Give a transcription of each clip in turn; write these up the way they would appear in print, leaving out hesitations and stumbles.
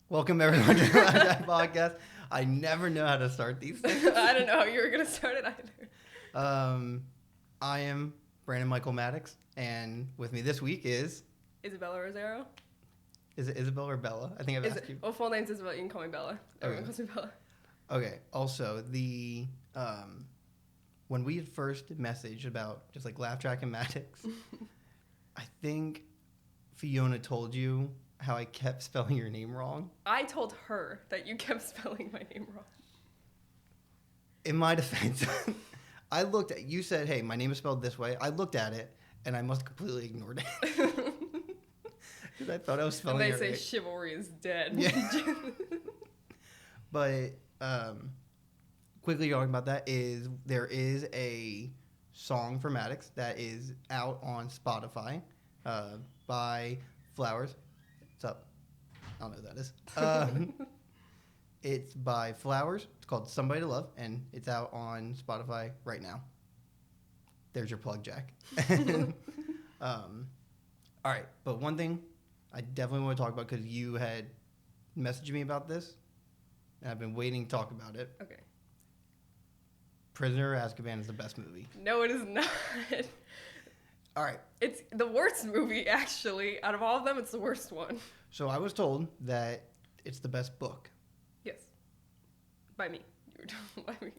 Welcome everyone to the Laugh Track Podcast. I never know how to start these things. I don't know how you were going to start it either. I am Brandon Michael Maddox, and with me this week is... Isabella Rosero. Is it Isabella or Bella? I think I've asked you. Oh, full name's Isabella. You can call me Bella. Everyone calls me Bella. Okay. Also, when we had first messaged about just like Laugh Track and Maddox, I think Fiona told you how I kept spelling your name wrong. I told her that you kept spelling my name wrong. In my defense, I looked at you said, "Hey, my name is spelled this way." I looked at it and I must have completely ignored it because I thought I was spelling it And they right. say chivalry is dead. Yeah. But quickly talking about that is there is a song for Maddox that is out on Spotify by Flowers. What's up? I don't know who that is. It's by Flowers. It's called Somebody to Love, and it's out on Spotify right now. There's your plug, Jack. All right, but one thing I definitely want to talk about because you had messaged me about this, and I've been waiting to talk about it. Okay. Prisoner of Azkaban is the best movie. No, it is not. All right. It's the worst movie, actually. Out of all of them, it's the worst one. So I was told that it's the best book. Yes. By me. You were told by me.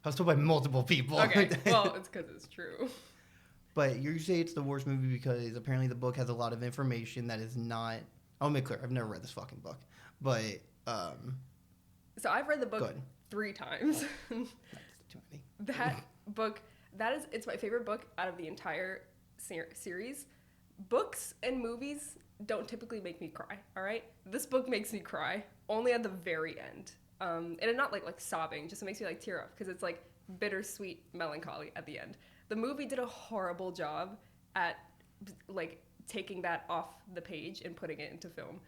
I was told by multiple people. Okay. Well, it's because it's true. But you say it's the worst movie because apparently the book has a lot of information that is not... I'll make clear. I've never read this fucking book. But... So I've read the book Good. 3 times. That's too many. That book, it's my favorite book out of the entire series. Books and movies don't typically make me cry, all right? This book makes me cry, only at the very end. And not like sobbing, just it makes me like tear up, because it's like bittersweet melancholy at the end. The movie did a horrible job at like taking that off the page and putting it into film.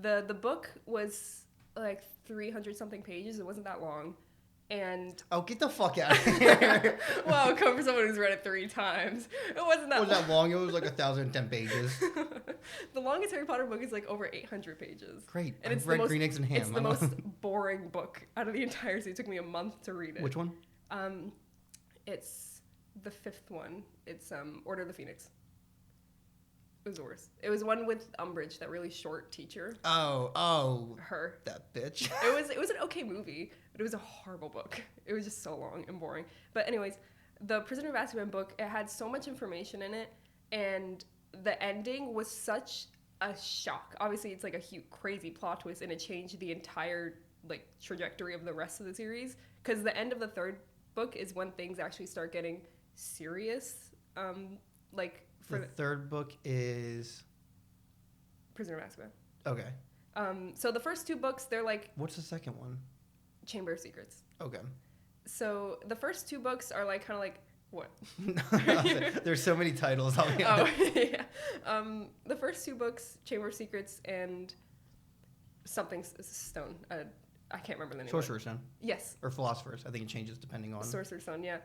The book was like 300 something pages. It wasn't that long. And Oh, get the fuck out of here. well, come for someone who's read it 3 times. It wasn't that It was that long. It was like 1,010 pages. The longest Harry Potter book is like over 800 pages. Great. And I've read Green Eggs and Ham. It's the most boring book out of the entire series. It took me a month to read it. Which one? It's the 5th one. It's Order of the Phoenix. It was the worst. It was one with Umbridge, that really short teacher. Oh. Her. That bitch. It was an okay movie, but it was a horrible book. It was just so long and boring. But anyways, the Prisoner of Azkaban book, it had so much information in it, and the ending was such a shock. Obviously, it's like a huge, crazy plot twist, and it changed the entire like trajectory of the rest of the series. Because the end of the 3rd book is when things actually start getting serious. For the 3rd book is... Prisoner of Azkaban. Okay. So the first 2 books, they're like What's the second one? Chamber of Secrets. Okay. So the first 2 books are like kind of like what? There's so many titles. I'll be Oh honest. yeah. The first 2 books, Chamber of Secrets and something Stone. I can't remember the name. Sorcerer's Stone. Yes. Or Philosopher's. I think it changes depending on... Sorcerer's Stone. Yeah.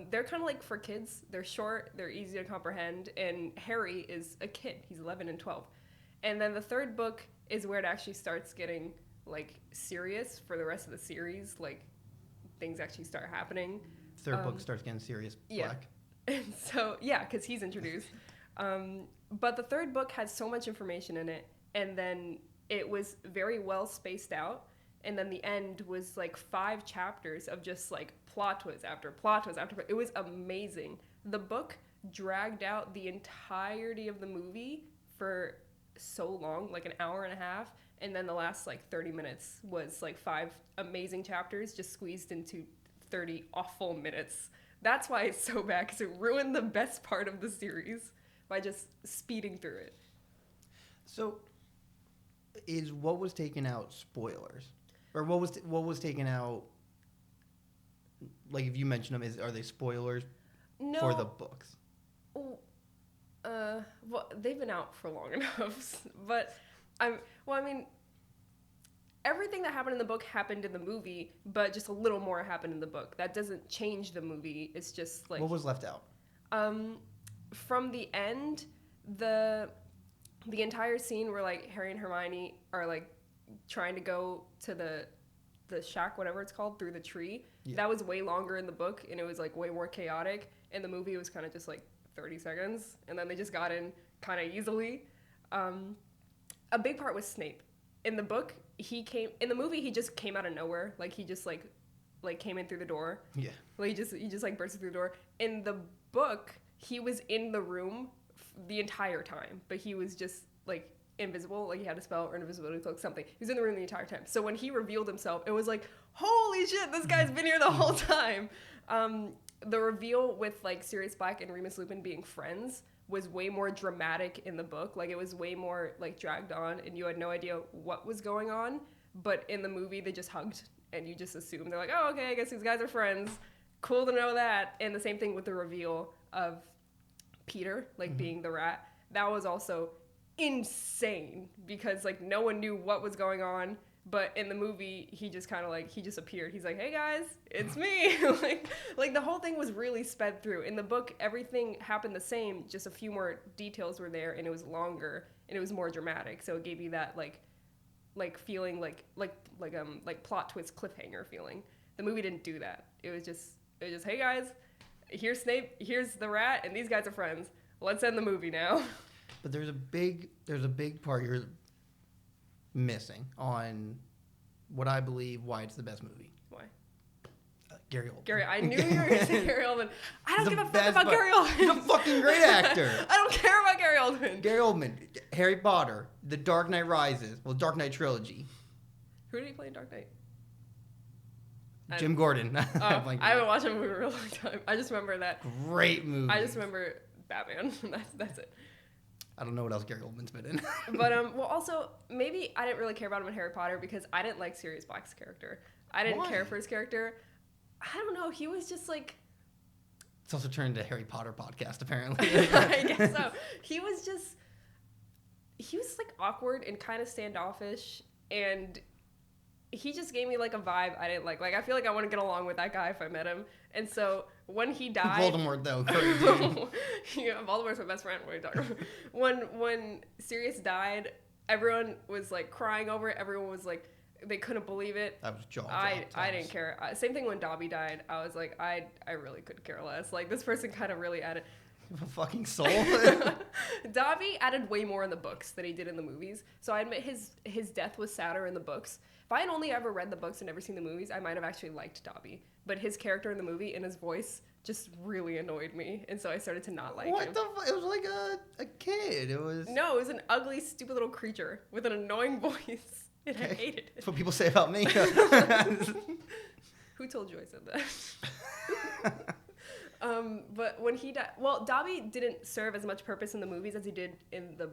They're kind of like for kids. They're short. They're easy to comprehend. And Harry is a kid. He's 11 and 12. And then the 3rd book is where it actually starts getting like serious for the rest of the series. Like things actually start happening. 3rd book starts getting serious. Yeah. Black. And so, yeah, because he's introduced. But the 3rd book had so much information in it, and then it was very well spaced out. And then the end was like 5 chapters of just like plot twist after plot twist after plot. It was amazing. The book dragged out the entirety of the movie for so long, like an hour and a half. And then the last like 30 minutes was like 5 amazing chapters just squeezed into 30 awful minutes. That's why it's so bad, because it ruined the best part of the series by just speeding through it. So, is what was taken out spoilers, or what was taken out? Like, if you mention them, are they spoilers for the books? Well, they've been out for long enough, but everything that happened in the book happened in the movie, but just a little more happened in the book. That doesn't change the movie. It's just like... What was left out? From the end, the entire scene where like Harry and Hermione are like trying to go to the shack, whatever it's called, through the tree. Yeah. That was way longer in the book, and it was like way more chaotic. In the movie, it was kind of just like 30 seconds, and then they just got in kind of easily. A big part was Snape. In the book, in the movie, he just came out of nowhere. Like, he just like came in through the door. Yeah. Like, he just like bursted through the door. In the book, he was in the room the entire time, but he was just like invisible. Like, he had a spell or invisibility cloak, something. He was in the room the entire time. So when he revealed himself, it was like, holy shit, this guy's been here the whole time. The reveal with like Sirius Black and Remus Lupin being friends was way more dramatic in the book. Like, it was way more like dragged on, and you had no idea what was going on. But in the movie, they just hugged, and you just assumed they're like, oh, okay, I guess these guys are friends. Cool to know that. And the same thing with the reveal of Peter, like being the rat. That was also insane because like no one knew what was going on. But in the movie, he just kind of like, he just appeared. He's like, hey guys, it's me. like the whole thing was really sped through. In the book, everything happened the same, just a few more details were there, and it was longer, and it was more dramatic. So it gave you that like feeling like plot twist cliffhanger feeling. The movie didn't do that. It was just, hey guys, here's Snape, here's the rat, and these guys are friends. Let's end the movie now. But there's a big part you're missing on what I believe why it's the best movie. Why? Gary Oldman. Gary, I knew you were going to say Gary Oldman. I don't give a fuck about Gary Oldman. He's a fucking great actor. I don't care about Gary Oldman. Gary Oldman, Harry Potter, The Dark Knight Rises, Dark Knight trilogy. Who did he play in Dark Knight? Jim Gordon. I haven't watched that movie in a real long time. I just remember that. Great movie. I just remember Batman. That's it. I don't know what else Gary Oldman's been in. But well, also maybe I didn't really care about him in Harry Potter because I didn't like Sirius Black's character. I didn't care for his character. I don't know. He was just like. It's also turned into a Harry Potter podcast, apparently. I guess so. He was like awkward and kind of standoffish, and he just gave me like a vibe I didn't like. Like, I feel like I want to get along with that guy if I met him. And so when he died, Voldemort though, crazy. Yeah, Voldemort's my best friend. What are you talking about? When Sirius died, everyone was like crying over it. Everyone was like, they couldn't believe it. That was jaw. I didn't care. Same thing when Dobby died. I was like, I really could care less. Like, this person kind of really added. A fucking soul. Dobby added way more in the books than he did in the movies. So I admit his death was sadder in the books. If I had only ever read the books and never seen the movies, I might have actually liked Dobby. But his character in the movie and his voice just really annoyed me, and so I started to not like him. What the fuck? It was like a kid. It was... No, it was an ugly, stupid little creature with an annoying voice, and I hated it. That's what people say about me. Who told you I said that? But when he died... Well, Dobby didn't serve as much purpose in the movies as he did in the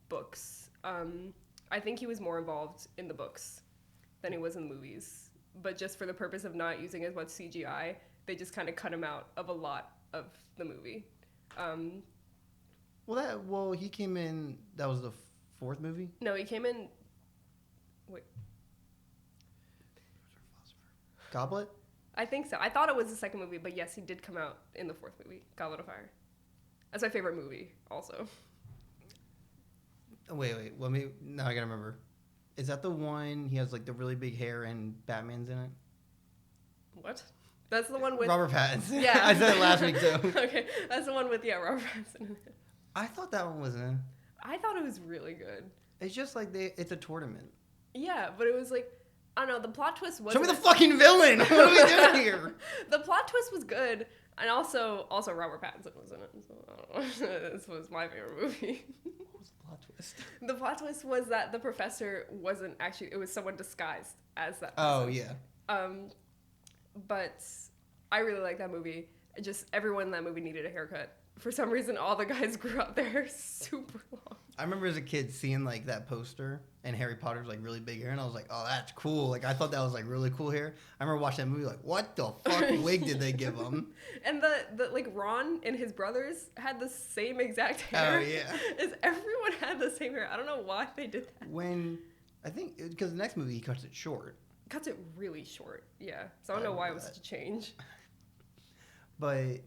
books. I think he was more involved in the books than he was in the movies. But just for the purpose of not using as much CGI, they just kind of cut him out of a lot of the movie. Well, he came in... That was the fourth movie? No, he came in... Wait. Goblet? I think so. I thought it was the second movie, but yes, he did come out in the fourth movie, Goblet of Fire. That's my favorite movie, also. Wait. Now I gotta remember. Is that the one he has like the really big hair and Batman's in it? What? That's the one with... Robert Pattinson. Yeah. I said it last week too. Okay, that's the one with, Robert Pattinson. I thought that one was in. I thought it was really good. It's just like it's a tournament. Yeah, but it was like... I don't know, the plot twist was... Show me the fucking villain! What are we doing here? The plot twist was good, and also Robert Pattinson was in it, so I don't know. This was my favorite movie. What was the plot twist? The plot twist was that the professor wasn't actually... It was someone disguised as that person. Oh, yeah. But I really like that movie. Just everyone in that movie needed a haircut. For some reason, all the guys grew out their hair super long. I remember as a kid seeing like that poster and Harry Potter's like really big hair, and I was like, oh, that's cool. Like, I thought that was like really cool hair. I remember watching that movie like, what the fuck wig did they give him? And the like Ron and his brothers had the same exact hair. Oh yeah. Everyone had the same hair. I don't know why they did that. I think because the next movie he cuts it short. Cuts it really short. Yeah. So I don't know why it was such a change. But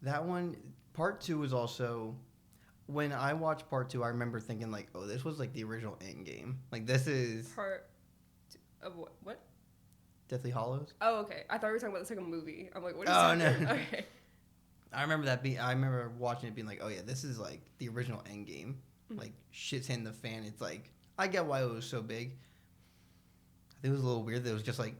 that one, part two was also... when I watched part 2, I remember thinking like, oh, this was like the original Endgame. Like this is Part of what? What? Deathly Hollows. Oh, okay. I thought we were talking about the second movie. I'm like, what is Oh that? no. Okay. I remember watching it being like, oh yeah, this is like the original Endgame. Mhm. Like shit's hitting the fan. It's like I get why it was so big. I think it was a little weird that it was just like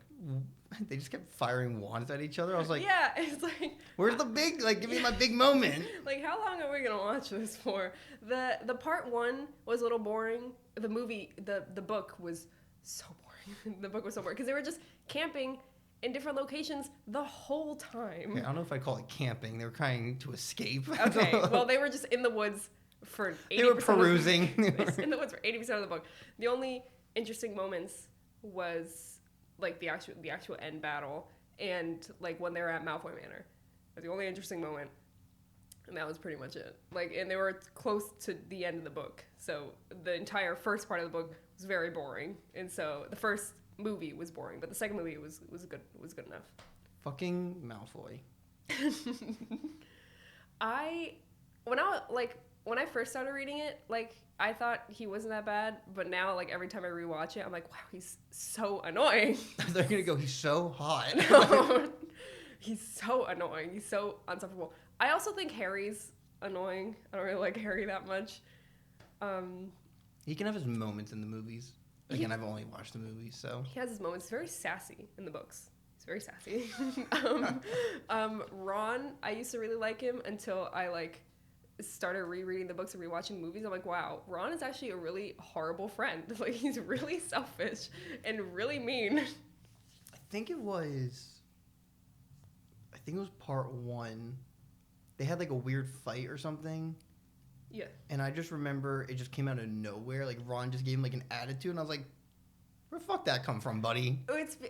they just kept firing wands at each other. I was like, yeah, it's like, where's the big, like, give me my big moment. like, how long are we gonna watch this for? The part 1 was a little boring. The movie, the book was so boring. The book was so boring because they were just camping in different locations the whole time. Okay, I don't know if I call it camping. They were trying to escape. Okay, well, they were just in the woods for 80% They were perusing. in the woods for 80% of the book. The only interesting moments was like the actual end battle and like when they were at Malfoy Manor. That's the only interesting moment, and that was pretty much it. Like, and they were close to the end of the book, so the entire first part of the book was very boring, and so the first movie was boring, but the second movie was good enough. Fucking Malfoy. When I first started reading it, like, I thought he wasn't that bad, but now, like, every time I rewatch it, I'm like, wow, he's so annoying. They're gonna go, he's so hot. No, he's so annoying. He's so unsufferable. I also think Harry's annoying. I don't really like Harry that much. He can have his moments in the movies. Again, I've only watched the movies, so. He has his moments. He's very sassy in the books. He's very sassy. Ron, I used to really like him until I, like, started rereading the books and rewatching movies. I'm like, wow, Ron is actually a really horrible friend. Like, he's really selfish and really mean. I think it was part 1. They had like a weird fight or something. Yeah. And I just remember it just came out of nowhere. Like Ron just gave him like an attitude, and I was like, where the fuck that come from, buddy?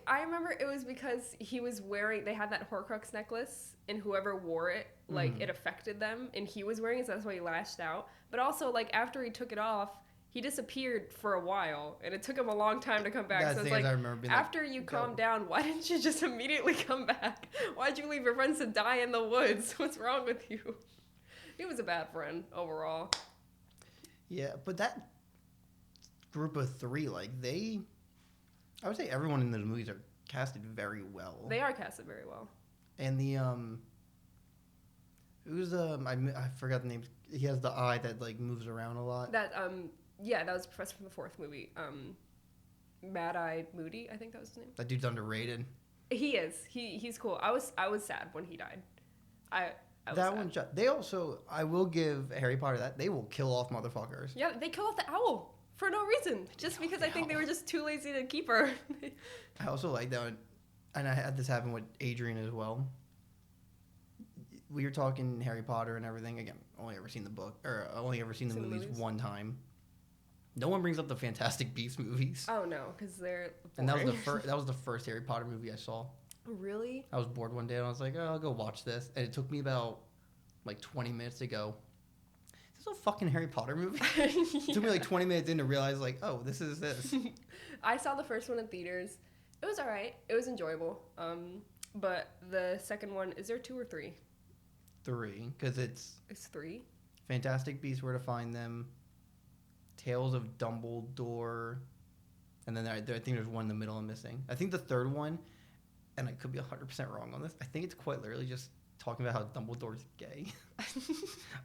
I remember it was because he was wearing, they had that Horcrux necklace, and whoever wore it, like, it affected them, and he was wearing it, so that's why he lashed out. But also, like, after he took it off, he disappeared for a while, and it took him a long time to come back. That's so it's the like, I remember being after you calmed down, why didn't you just immediately come back? Why'd you leave your friends to die in the woods? What's wrong with you? He was a bad friend, overall. Yeah, but that group of 3, like, I would say everyone in those movies are casted very well. They are casted very well. And the, who's, I forgot the name. He has the eye that, like, moves around a lot. Yeah, that was Professor from the 4th movie. Mad-Eyed Moody, I think that was his name. That dude's underrated. He is. He's cool. I was sad when he died. I was That sad. one shot. They also, I will give Harry Potter that. They will kill off motherfuckers. Yeah, they kill off the owl for no reason. Just because I think they were just too lazy to keep her. I also like that one, and I had this happen with Adrian as well. We were talking Harry Potter and everything. Again, only ever seen the book, or only ever seen the movies one time. No one brings up the Fantastic Beasts movies. Oh no, because they're boring. And that was the first Harry Potter movie I saw. Really? I was bored one day and I was like, oh, I'll go watch this. And it took me about like 20 minutes to go, is this a fucking Harry Potter movie? Yeah. It took me like 20 minutes in to realize like, oh, this is this. I saw the first one in theaters. It was alright. It was enjoyable. But the second one, is there 2 or 3? 3, because it's 3. Fantastic Beasts, Where to Find Them, Tales of Dumbledore, and then I think there's one in the middle I'm missing. I think the third one, and I could be 100% wrong on this, I think it's quite literally just talking about how Dumbledore's gay.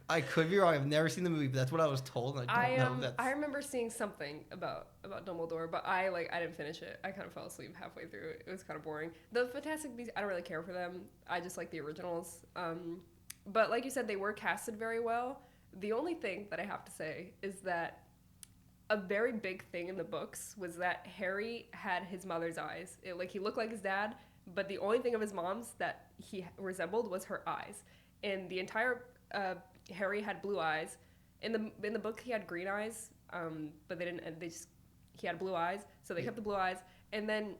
I could be wrong. I've never seen the movie, but that's what I was told. And I don't know if that's... I remember seeing something about Dumbledore, but I didn't finish it. I kind of fell asleep halfway through it. It was kind of boring. The Fantastic Beasts, I don't really care for them. I just like the originals. But like you said, they were casted very well. The only thing that I have to say is that a very big thing in the books was that Harry had his mother's eyes. He looked like his dad, but the only thing of his mom's that he resembled was her eyes. And the entire Harry had blue eyes. In the book, he had green eyes, but they didn't. He had blue eyes, so they kept the blue eyes. And then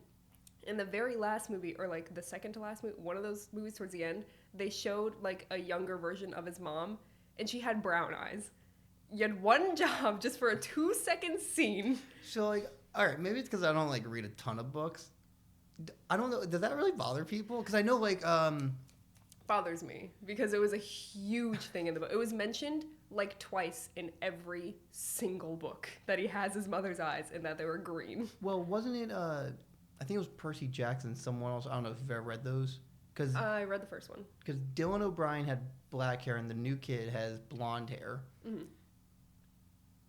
in the very last movie, or like the second to last movie, one of those movies towards the end, they showed like a younger version of his mom, and she had brown eyes. You had one job just for a 2-second scene. So, like, all right, maybe it's because I don't, like, read a ton of books. I don't know. Does that really bother people? Because I know, like... Bothers me, because it was a huge thing in the book. It was mentioned like twice in every single book that he has his mother's eyes and that they were green. Well, wasn't it? I think it was Percy Jackson. Someone else. I don't know if you've ever read those. Because I read the first one. Dylan O'Brien had black hair and the new kid has blonde hair. Mm-hmm.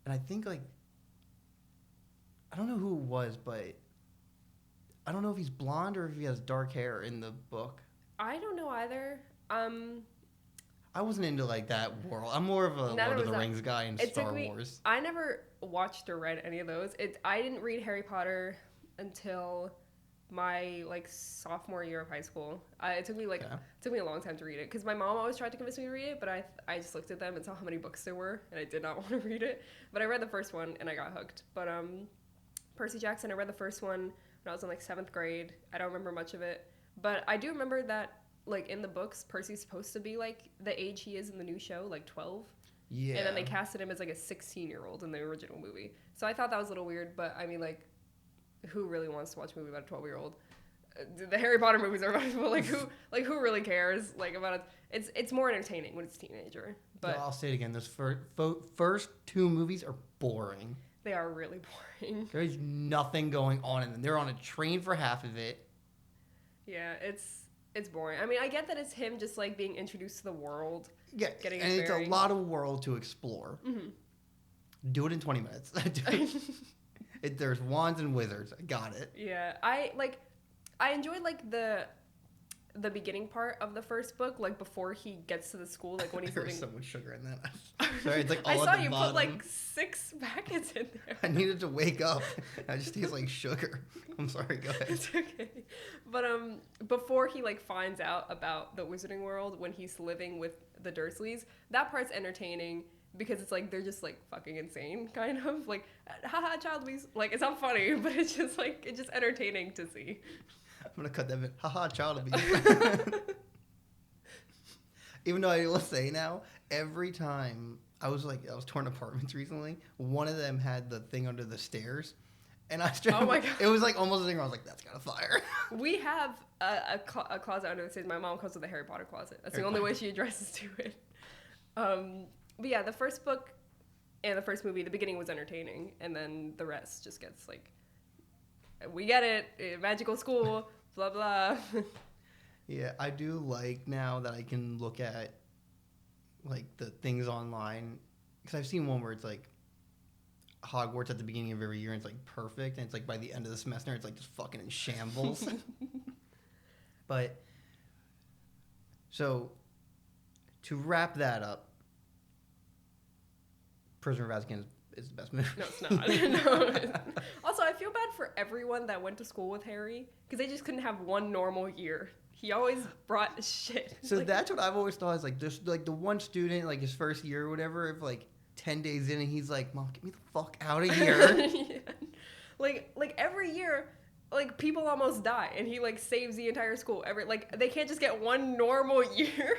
And I think like I don't know who it was, but I don't know if he's blonde or if he has dark hair in the book. I don't know either. I wasn't into like that world. I'm more of a Lord of the Rings guy and Star Wars. I never watched or read any of those. I didn't read Harry Potter until my like sophomore year of high school. It took me a long time to read it because my mom always tried to convince me to read it, but I just looked at them and saw how many books there were, and I did not want to read it. But I read the first one and I got hooked. But Percy Jackson, I read the first one when I was in like 7th grade. I don't remember much of it, but I do remember that like in the books, Percy's supposed to be like the age he is in the new show, like 12. Yeah. And then they casted him as like a 16-year-old in the original movie. So I thought that was a little weird, but I mean like, who really wants to watch a movie about a 12-year-old? The Harry Potter movies are about people who really cares like about it? It's more entertaining when it's a teenager. But I'll say it again. Those first 2 movies are boring. They are really boring. There's nothing going on in them. They're on a train for half of it. Yeah, it's boring. I mean, I get that it's him just like being introduced to the world. Yeah, and it's a lot of world to explore. Mm-hmm. Do it in 20 minutes. There's wands and wizards. I got it. Yeah, I enjoyed like the beginning part of the first book, like before he gets to the school, like when he's There's living. so much sugar in that. Sorry, it's like all I at saw the you bottom. put like 6 packets in there. I needed to wake up. I just taste like sugar. I'm sorry. Go ahead. It's okay. But before he like finds out about the Wizarding World, when he's living with the Dursleys, that part's entertaining. Because it's like they're just like fucking insane, kind of like, haha, child abuse. Like it's not funny, but it's just like it's just entertaining to see. I'm gonna cut that bit. Haha, child abuse. Even though I will say now, every time I was touring apartments recently, one of them had the thing under the stairs, and oh my God. It was like almost a thing where I was like, that's got a fire. We have a closet under the stairs. My mom calls it the Harry Potter closet. That's the only way she addresses to it. But yeah, the first book and the first movie, the beginning was entertaining, and then the rest just gets like, we get it, magical school, blah blah. Yeah, I do like now that I can look at like the things online, because I've seen one where it's like Hogwarts at the beginning of every year and it's like perfect, and it's like by the end of the semester it's like just fucking in shambles. But so to wrap that up, Prisoner of Azkaban is the best movie. No, it's not. No. Also, I feel bad for everyone that went to school with Harry because they just couldn't have one normal year. He always brought shit. So like, that's what I've always thought is like just like the one student, like his first year or whatever, if like 10 days in and he's like, Mom, get me the fuck out of here. Yeah. Like every year, like people almost die and he like saves the entire school. They can't just get one normal year.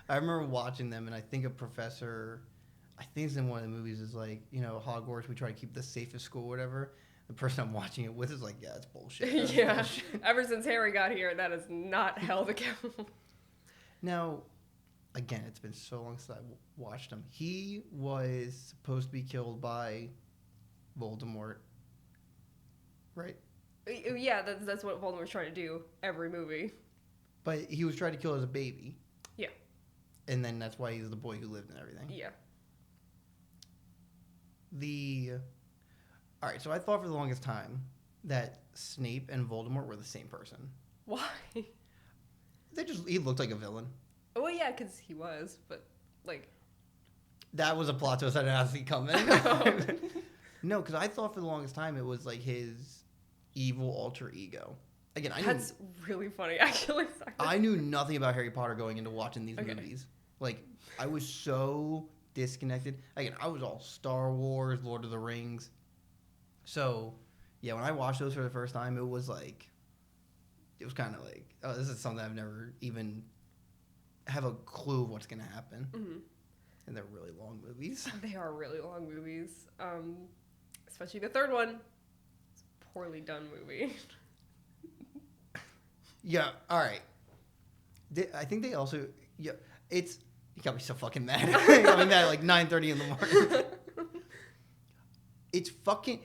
I remember watching them, and I think a professor, I think it's in one of the movies, is like, you know, Hogwarts, we try to keep the safest school or whatever. The person I'm watching it with is like, yeah, it's bullshit. That's yeah. bullshit. Ever since Harry got here, that is not held accountable. Now, again, it's been so long since I watched him. He was supposed to be killed by Voldemort, right? Yeah, that's what Voldemort's trying to do every movie. But he was trying to kill as a baby. Yeah. And then that's why he's the boy who lived and everything. Yeah. All right, so I thought for the longest time that Snape and Voldemort were the same person. Why? He looked like a villain. Well, yeah, because he was, but like... That was a plot twist I didn't see coming. No, because I thought for the longest time it was like his evil alter ego. Again, That's really funny, actually. Sorry. I knew nothing about Harry Potter going into watching these movies. Like, I was so disconnected. Again, I was all Star Wars, Lord of the Rings. So, yeah, when I watched those for the first time, it was kind of like, oh, this is something I've never even have a clue of what's going to happen. Mm-hmm. And they're really long movies. They are really long movies. Especially the third one. It's a poorly done movie. Yeah, all right. I think they also, yeah, it's You got me so fucking mad. You got me mad at like 9:30 in the morning.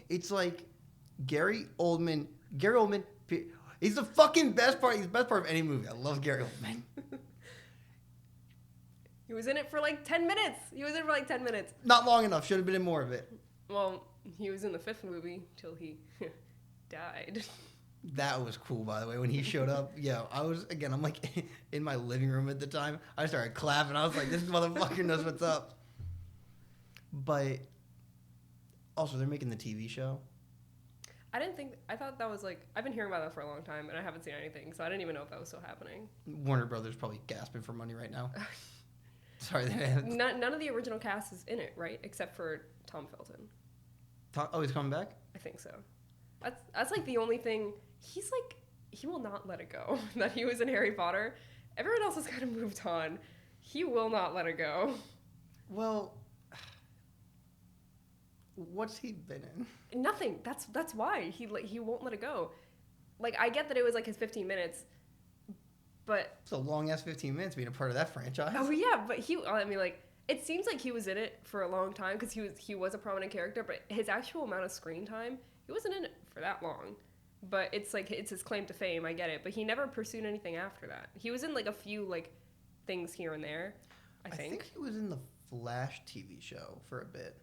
It's like Gary Oldman. Gary Oldman, he's the fucking best part. He's the best part of any movie. I love Gary Oldman. He was in it for like 10 minutes. Not long enough. Should have been in more of it. Well, he was in the 5th movie till he died. That was cool, by the way, when he showed up. Yeah, I'm like in my living room at the time. I started clapping. I was like, this motherfucker knows what's up. But also, they're making the TV show. I thought that was like, I've been hearing about that for a long time and I haven't seen anything, so I didn't even know if that was still happening. Warner Brothers probably gasping for money right now. Sorry. None of the original cast is in it, right? Except for Tom Felton. Oh, he's coming back? I think so. That's like the only thing. He's like, he will not let it go that he was in Harry Potter. Everyone else has kind of moved on. He will not let it go. Well, what's he been in? Nothing. That's why he won't let it go. Like, I get that it was like his 15 minutes, but it's a long ass 15 minutes being a part of that franchise. Oh yeah, but it seems like he was in it for a long time because he was a prominent character, but his actual amount of screen time, he wasn't in it for that long. But it's like, it's his claim to fame, I get it, but he never pursued anything after that. He was in like a few like things here and there, I think. I think he was in the Flash TV show for a bit.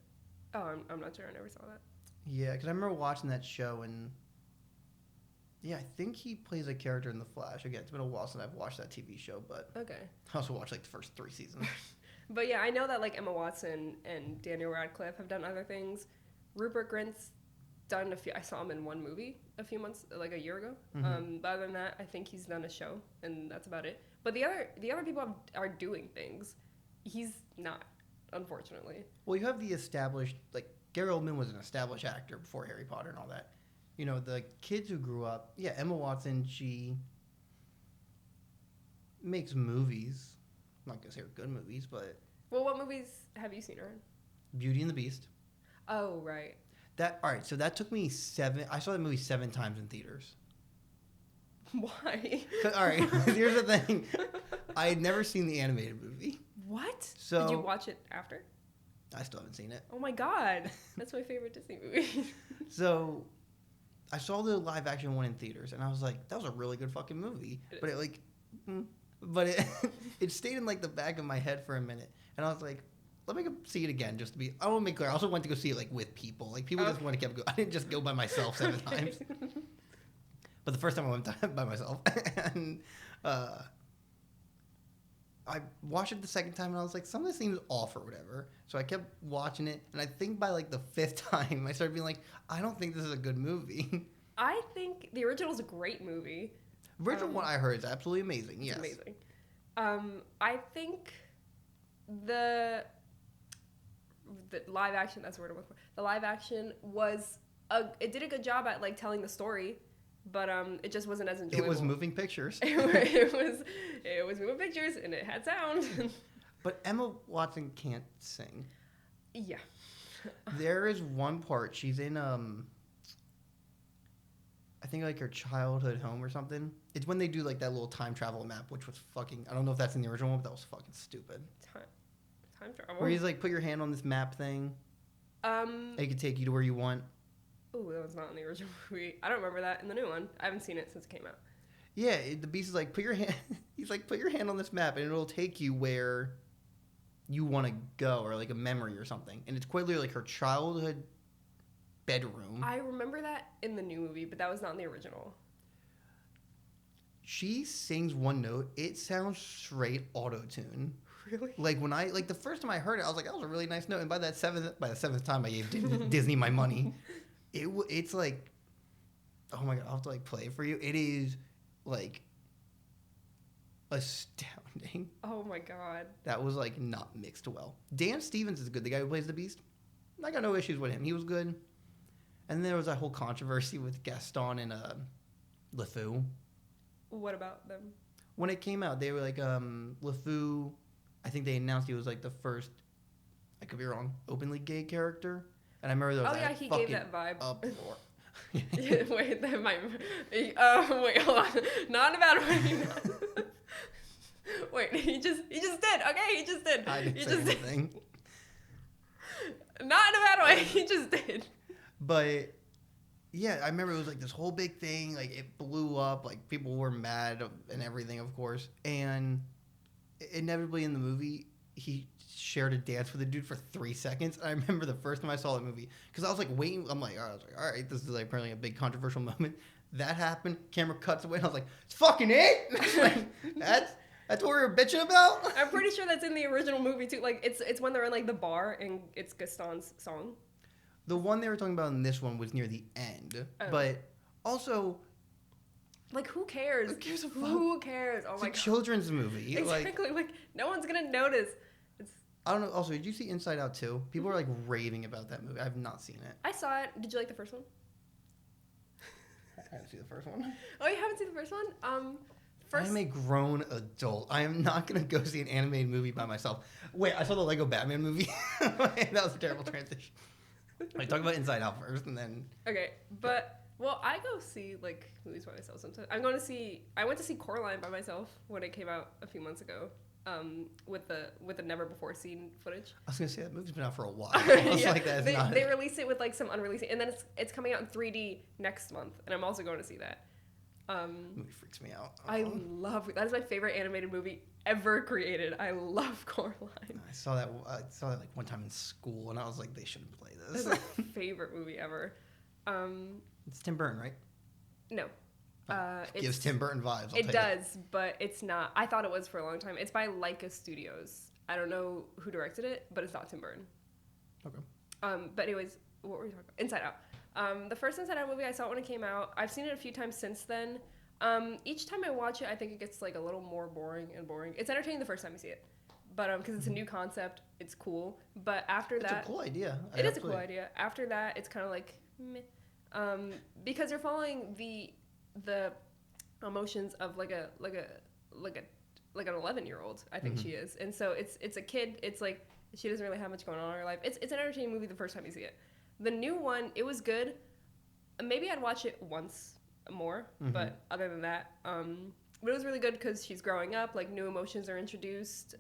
Oh, I'm not sure. I never saw that. Yeah, because I remember watching that show and yeah, I think he plays a character in the Flash. Again, it's been a while since I've watched that TV show, but okay. I also watched like the first 3 seasons. But yeah, I know that like Emma Watson and Daniel Radcliffe have done other things. Rupert Grint's done a few. I saw him in one movie a few months, like a year ago. Mm-hmm. But other than that, I think he's done a show, and that's about it. But the other people are doing things. He's not, unfortunately. Well, you have the established, like Gary Oldman was an established actor before Harry Potter and all that. You know, the kids who grew up. Yeah, Emma Watson, she makes movies. I'm not gonna say they're good movies, but. Well, what movies have you seen her in? Beauty and the Beast. Oh, right. All right, so that took me I saw that movie 7 times in theaters. Why? All right, here's the thing. I had never seen the animated movie. What? So did you watch it after? I still haven't seen it. Oh my god, that's my favorite Disney movie. So I saw the live action one in theaters, and I was like, that was a really good fucking movie. But it stayed in like the back of my head for a minute, and I was like, let me go see it again just to be. I want to make clear. I also went to go see it like with people. Like people just want to keep going. I didn't just go by myself 7 times. But the first time I went by myself, and I watched it the second time, and I was like, some of this seems off or whatever. So I kept watching it, and I think by like the 5th time, I started being like, I don't think this is a good movie. I think the original is a great movie. The original one I heard is absolutely amazing. Yes, it's amazing. I think the live action, that's the word I'm looking for. The live action it did a good job at like telling the story, but it just wasn't as enjoyable. It was moving pictures. it was moving pictures and it had sound. But Emma Watson can't sing. Yeah. There is one part she's in I think like her childhood home or something. It's when they do like that little time travel map, which was fucking, I don't know if that's in the original one, but that was fucking stupid. Time travel. Where he's like, put your hand on this map thing. It can take you to where you want. Oh, that was not in the original movie. I don't remember that in the new one. I haven't seen it since it came out. Yeah, the Beast is like, put your hand. He's like, put your hand on this map, and it'll take you where you want to go, or like a memory or something. And it's quite literally like her childhood bedroom. I remember that in the new movie, but that was not in the original. She sings one note. It sounds straight auto-tune. Really? Like the first time I heard it, I was like, that was a really nice note. And by the 7th time I gave Disney my money, it's like, oh my God, I'll have to like play it for you. It is like astounding. Oh my God. That was like not mixed well. Dan Stevens is good. The guy who plays the Beast. I got no issues with him. He was good. And then there was that whole controversy with Gaston and LeFou. What about them? When it came out, they were like, LeFou, I think they announced he was like the first, I could be wrong, openly gay character. And I remember there was he gave that vibe. Uproar. Wait, that might. Wait, hold on. Not in a bad way. Wait, he just did. Okay, he just did. I didn't He say just did. anything. Not in a bad way. He just did. But yeah, I remember it was like this whole big thing. Like it blew up. Like people were mad and everything, of course. And inevitably in the movie, he shared a dance with a dude for 3 seconds. I remember the first time I saw that movie because I was like waiting. All right, this is like apparently a big controversial moment. That happened. Camera cuts away. And I was like, it's fucking it. Like, that's what we were bitching about. I'm pretty sure that's in the original movie too. Like it's when they're in like the bar and it's Gaston's song. The one they were talking about in this one was near the end, Oh. but also. Like who cares? Who gives a fuck? Who cares? Oh It's my a god. children's movie. Exactly. Like no one's gonna notice. It's. I don't know. Also, did you see Inside Out 2? People are like raving about that movie. I've not seen it. I saw it. Did you like the first one? I haven't seen the first one. Oh, you haven't seen the first one? First. I'm a grown adult. I am not going to go see an animated movie by myself. Wait, I saw the Lego Batman movie. That was a terrible transition. I talk about Inside Out first, and then. Okay, but well, I go see like movies by myself sometimes. I went to see Coraline by myself when it came out a few months ago. With the never before seen footage. I was gonna say that movie's been out for a while. I was Yeah, like, that's not. they released it with like some unreleased, and then it's coming out in 3D next month, and I'm also going to see that. Movie freaks me out. I love that is my favorite animated movie ever created. I love Coraline. I saw that like one time in school, and I was like, they shouldn't play this. That's my favorite movie ever. It's Tim Burton, right? No. It gives Tim Burton vibes. It does, but it's not. I thought it was for a long time. It's by Leica Studios. I don't know who directed it, but it's not Tim Burton. Okay. But anyways, what were we talking about? Inside Out. The first Inside Out movie, I saw it when it came out. I've seen it a few times since then. Each time I watch it, I think it gets like a little more boring and boring. It's entertaining the first time you see it, but because it's a new concept, it's cool. But after that, it's a cool idea. It is a cool idea. After that, it's kind of like meh. Because you're following the emotions of like an 11-year-old. I think she is, and so it's a kid. It's like she doesn't really have much going on in her life. It's an entertaining movie the first time you see it. The new one, it was good. Maybe I'd watch it once more, but other than that, but it was really good because she's growing up. Like new emotions are introduced.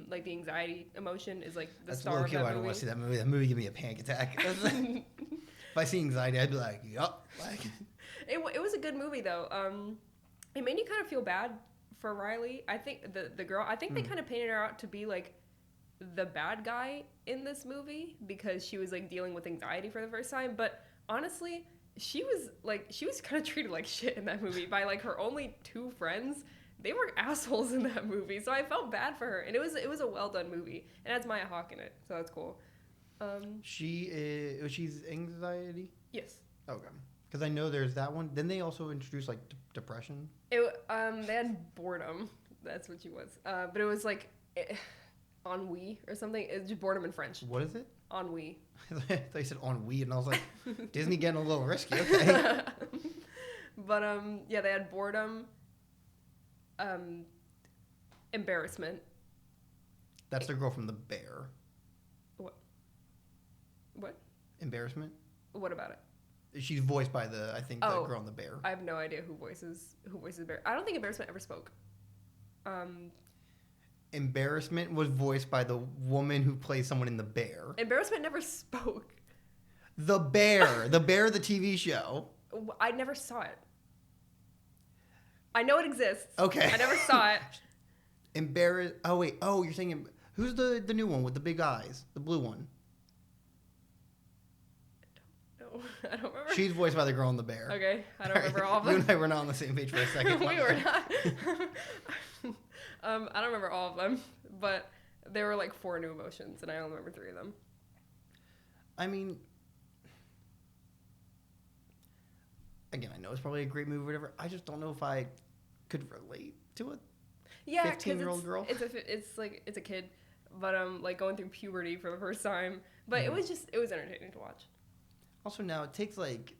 Like the anxiety emotion is like the star of that movie. I don't want to see that movie. That movie gave me a panic attack. If I see anxiety, I'd be like, yup. Like. It was a good movie though. It made you kind of feel bad for Riley. I think the girl. I think they kind of painted her out to be like the bad guy in this movie because she was like dealing with anxiety for the first time. But honestly, she was kind of treated like shit in that movie by like her only 2 friends. They were assholes in that movie, so I felt bad for her. And it was a well done movie. It has Maya Hawke in it, so that's cool. She's anxiety. Yes. Okay. Because I know there's that one. Then they also introduced like depression. They had boredom. That's what she was. But it was like ennui or something. It's just boredom in French. What is it? Ennui. I thought you said ennui, and I was like, Disney getting a little risky. Okay. But yeah, they had boredom, embarrassment. That's the girl from The Bear. What? Embarrassment. What about it? She's voiced by the girl in The Bear. I have no idea who voices Bear. I don't think Embarrassment ever spoke. Embarrassment was voiced by the woman who plays someone in The Bear. Embarrassment never spoke. The Bear, the TV show. I never saw it. I know it exists. Okay. I never saw it. Oh wait. Oh, you're saying who's the new one with the big eyes, the blue one? No, I don't remember. She's voiced by the girl in The Bear. Okay, I don't remember all of them. You and I were not on the same page for a second. We were not. I don't remember all of them, but there were like 4 new emotions, and I only remember 3 of them. I mean, again, I know it's probably a great movie or whatever. I just don't know if I could relate to it. Yeah, 15-year-old girl. It's a kid, but like going through puberty for the first time. But it was entertaining to watch. Also, now it takes like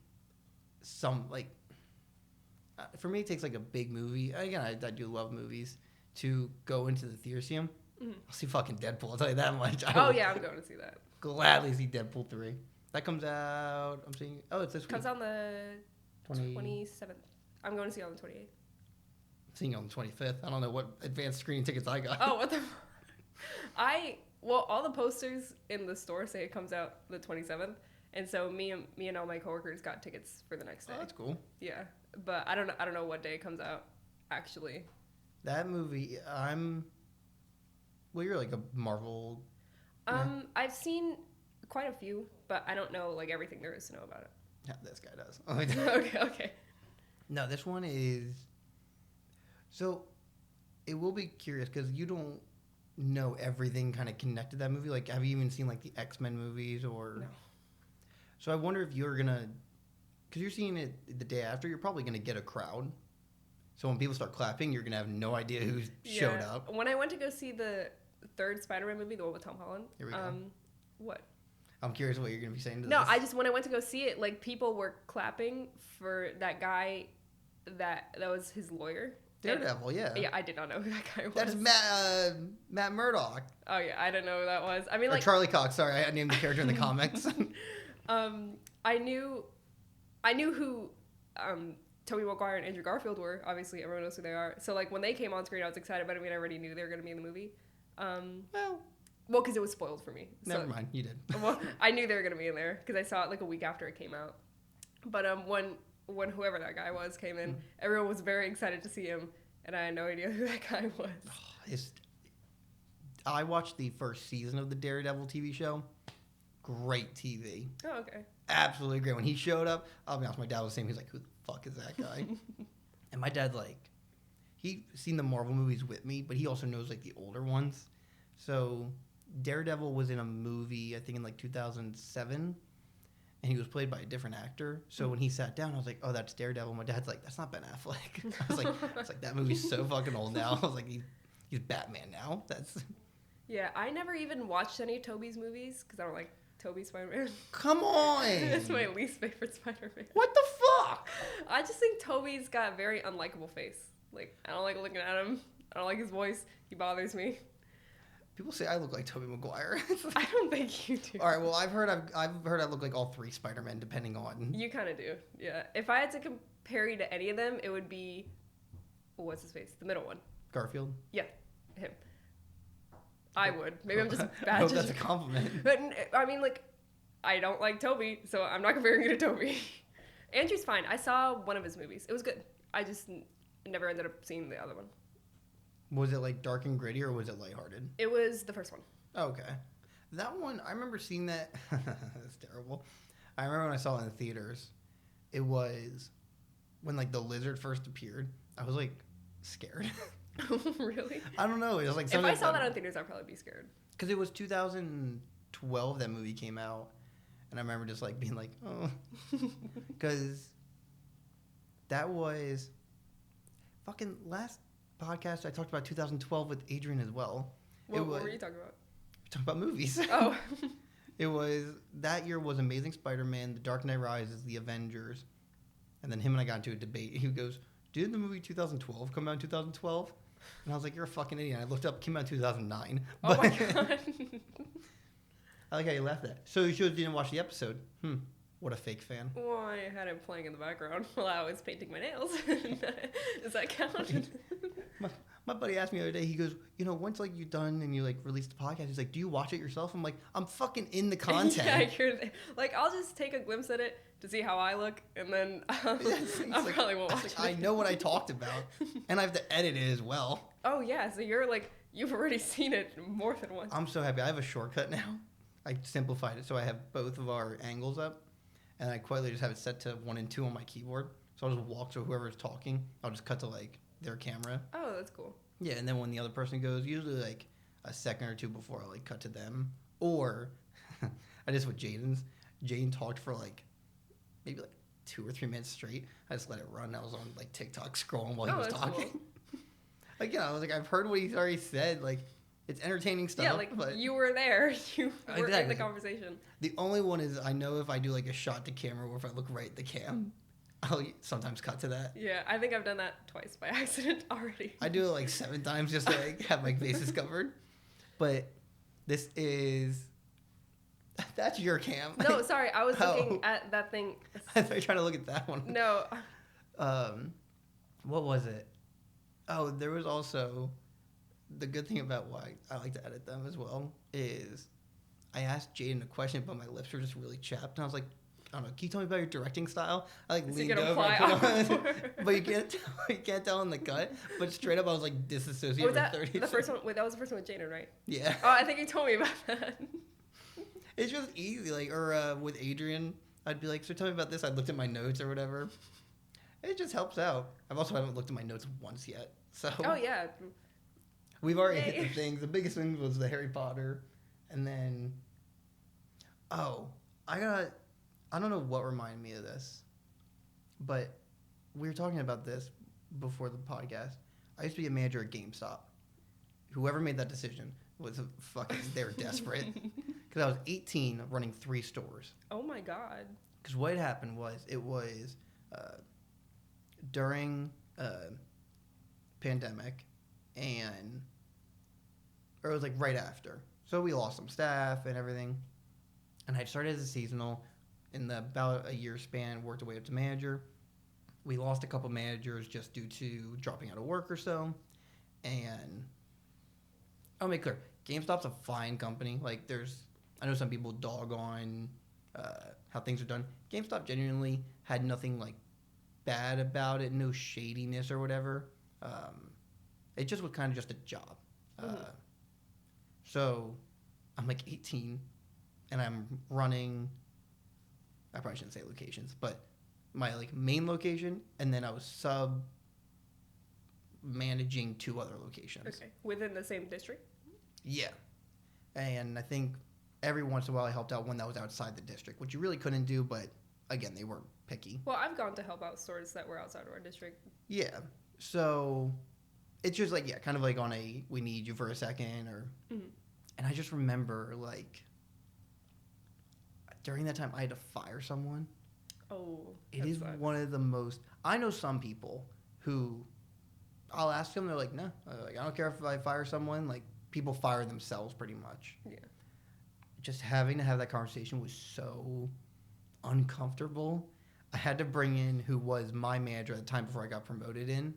for me, it takes like a big movie. Again, I do love movies to go into the theater see them. I'll see fucking Deadpool. I'll tell you that much. Oh yeah, I'm going to see that. Gladly see Deadpool 3. That comes out. I'm seeing. Oh, it's this week. Comes out on the 27th. 27th. I'm going to see it on the 28th. seeing it on the 25th. I don't know what advanced screening tickets I got. Oh, what the? Well, all the posters in the store say it comes out the 27th, and so me and all my coworkers got tickets for the next day. Oh, that's cool. Yeah, but I don't know what day it comes out actually. That movie, well, you're like a Marvel. I've seen quite a few, but I don't know like everything there is to know about it. Yeah, this guy does. Okay. No, this one is. So, it will be curious because you don't know everything kind of connected to that movie. Like, have you even seen like the X-Men movies or? No. So I wonder if you're gonna, because you're seeing it the day after, you're probably gonna get a crowd. So when people start clapping, you're gonna have no idea who showed up. When I went to go see the third Spider-Man movie, the one with Tom Holland. Here we go. What? I'm curious what you're gonna be saying to No, this. when I went to go see it, like people were clapping for that guy that was his lawyer. Daredevil, yeah. Yeah, I did not know who that guy was. That's Matt Murdock. Oh yeah, I didn't know who that was. I mean, Or like Charlie Cox. Sorry, I named the character in the comics. I knew who Tobey Maguire and Andrew Garfield were. Obviously, everyone knows who they are. So like when they came on screen, I was excited. But I mean, I already knew they were going to be in the movie. Well, because it was spoiled for me. So, Never mind, you did. Well, I knew they were going to be in there because I saw it like a week after it came out. But when whoever that guy was came in, everyone was very excited to see him, and I had no idea who that guy was. I watched the first season of the Daredevil TV show. Great TV. Oh, okay. Absolutely great. When he showed up, I'll be honest, my dad was the same. He's like, who the fuck is that guy? And my dad, like, he's seen the Marvel movies with me, but he also knows, like, the older ones. So Daredevil was in a movie, I think in, like, 2007, and he was played by a different actor. So when he sat down, I was like, oh, that's Daredevil. My dad's like, that's not Ben Affleck. I was like, that movie's so fucking old now. I was like, he's Batman now. That's... Yeah, I never even watched any of Tobey's movies because I don't like Tobey Spider-Man. Come on! That's my least favorite Spider-Man. What the fuck? I just think Tobey's got a very unlikable face. Like, I don't like looking at him. I don't like his voice. He bothers me. People say I look like Tobey Maguire. I don't think you do. All right, well, I've heard I look like all three Spider-Men, depending on... You kind of do, yeah. If I had to compare you to any of them, it would be... what's his face? The middle one. Garfield? Yeah, him. I would. Maybe I'm just bad. I hope that's a compliment. But, I mean, like, I don't like Tobey, so I'm not comparing you to Tobey. Andrew's fine. I saw one of his movies. It was good. I just never ended up seeing the other one. Was it, like, dark and gritty, or was it lighthearted? It was the first one. Okay. That one, I remember seeing that. That's terrible. I remember when I saw it in the theaters. It was when, like, the lizard first appeared. I was, like, scared. Really? I don't know. It was like if I saw that in theaters, I'd probably be scared. Because it was 2012 that movie came out, and I remember just like being like, oh, because that was fucking last podcast I talked about 2012 with Adrian as well. What were you talking about? We talked about movies. Oh. It was that year was Amazing Spider-Man, The Dark Knight Rises, The Avengers, and then him and I got into a debate. He goes, "Did the movie 2012 come out in 2012?" And I was like, "You're a fucking idiot." And I looked up, came out in 2009. Oh my god. I like how you laughed at that. So you should didn't watch the episode. What a fake fan. Well, I had him playing in the background while I was painting my nails. Does that count? My buddy asked me the other day, he goes, once like you're done and you like release the podcast, he's like, do you watch it yourself? I'm like, I'm fucking in the content. Yeah, like, I'll just take a glimpse at it to see how I look, and then I probably won't watch it. I know what I talked about, and I have to edit it as well. Oh yeah, so you've already seen it more than once. I'm so happy. I have a shortcut now. I simplified it so I have both of our angles up, and I quietly just have it set to 1 and 2 on my keyboard. So I'll just walk to whoever's talking. I'll just cut to like their camera. Oh, that's cool. Yeah, and then when the other person goes, usually like a second or two before I like cut to them. Or I just with Jaden talked for like maybe like 2 or 3 minutes straight. I just let it run. I was on like TikTok scrolling while he was talking. Cool. Like, I was like, I've heard what he's already said. Like, it's entertaining stuff. Yeah, like, but you were there. You were exactly. in the conversation. The only one is I know if I do like a shot to camera or if I look right at the cam, I'll sometimes cut to that. Yeah, I think I've done that twice by accident already. I do it like 7 times just to like have my faces covered. But this is... That's your cam. No, sorry. I was looking at that thing. I thought you were trying to look at that one. No. What was it? Oh, there was also the good thing about why I like to edit them as well is I asked Jaden a question, but my lips were just really chapped, and I was like, I don't know. Can you tell me about your directing style? I like So you leaned can over, I apply put on, awkward. but you can't tell in the cut. But straight up, I was like disassociated Oh, was for that 30 the first one? seconds. Wait, that was the first one with Jaden, right? Yeah, Oh, I think you told me about that. it's just easy. Like, or with Adrian, I'd be like, so tell me about this. I looked at my notes or whatever. It just helps out. I've also haven't looked at my notes once yet, so Oh yeah. we've already hit Yay. the things. The biggest thing was the Harry Potter, and then oh, I don't know what reminded me of this, but we were talking about this before the podcast. I used to be a manager at GameStop. Whoever made that decision was they were desperate. Because I was 18 running 3 stores. Oh my god. Because what had happened was, it was during pandemic, or it was like right after. So we lost some staff and everything. And I started as a seasonal. In about a year span, worked our way up to manager. We lost a couple managers just due to dropping out of work or so. And I'll make clear, GameStop's a fine company. Like, I know some people dog on how things are done. GameStop genuinely had nothing like bad about it, no shadiness or whatever. It just was kind of just a job. So I'm like 18, and I'm running. I probably shouldn't say locations, but my like main location, and then I was sub managing 2 other locations. Okay. Within the same district. Yeah, and I think every once in a while I helped out one that was outside the district, which you really couldn't do, but again, they weren't picky. Well, I've gone to help out stores that were outside of our district. Yeah, so it's just like, yeah, kind of like on a we need you for a second, or and I just remember like during that time I had to fire someone. Oh, It is sucks. one of the most. I know some people who I'll ask them, they're like, no, like I don't care if I fire someone. Like, people fire themselves pretty much. Yeah. Just having to have that conversation was so uncomfortable. I had to bring in who was my manager at the time before I got promoted in.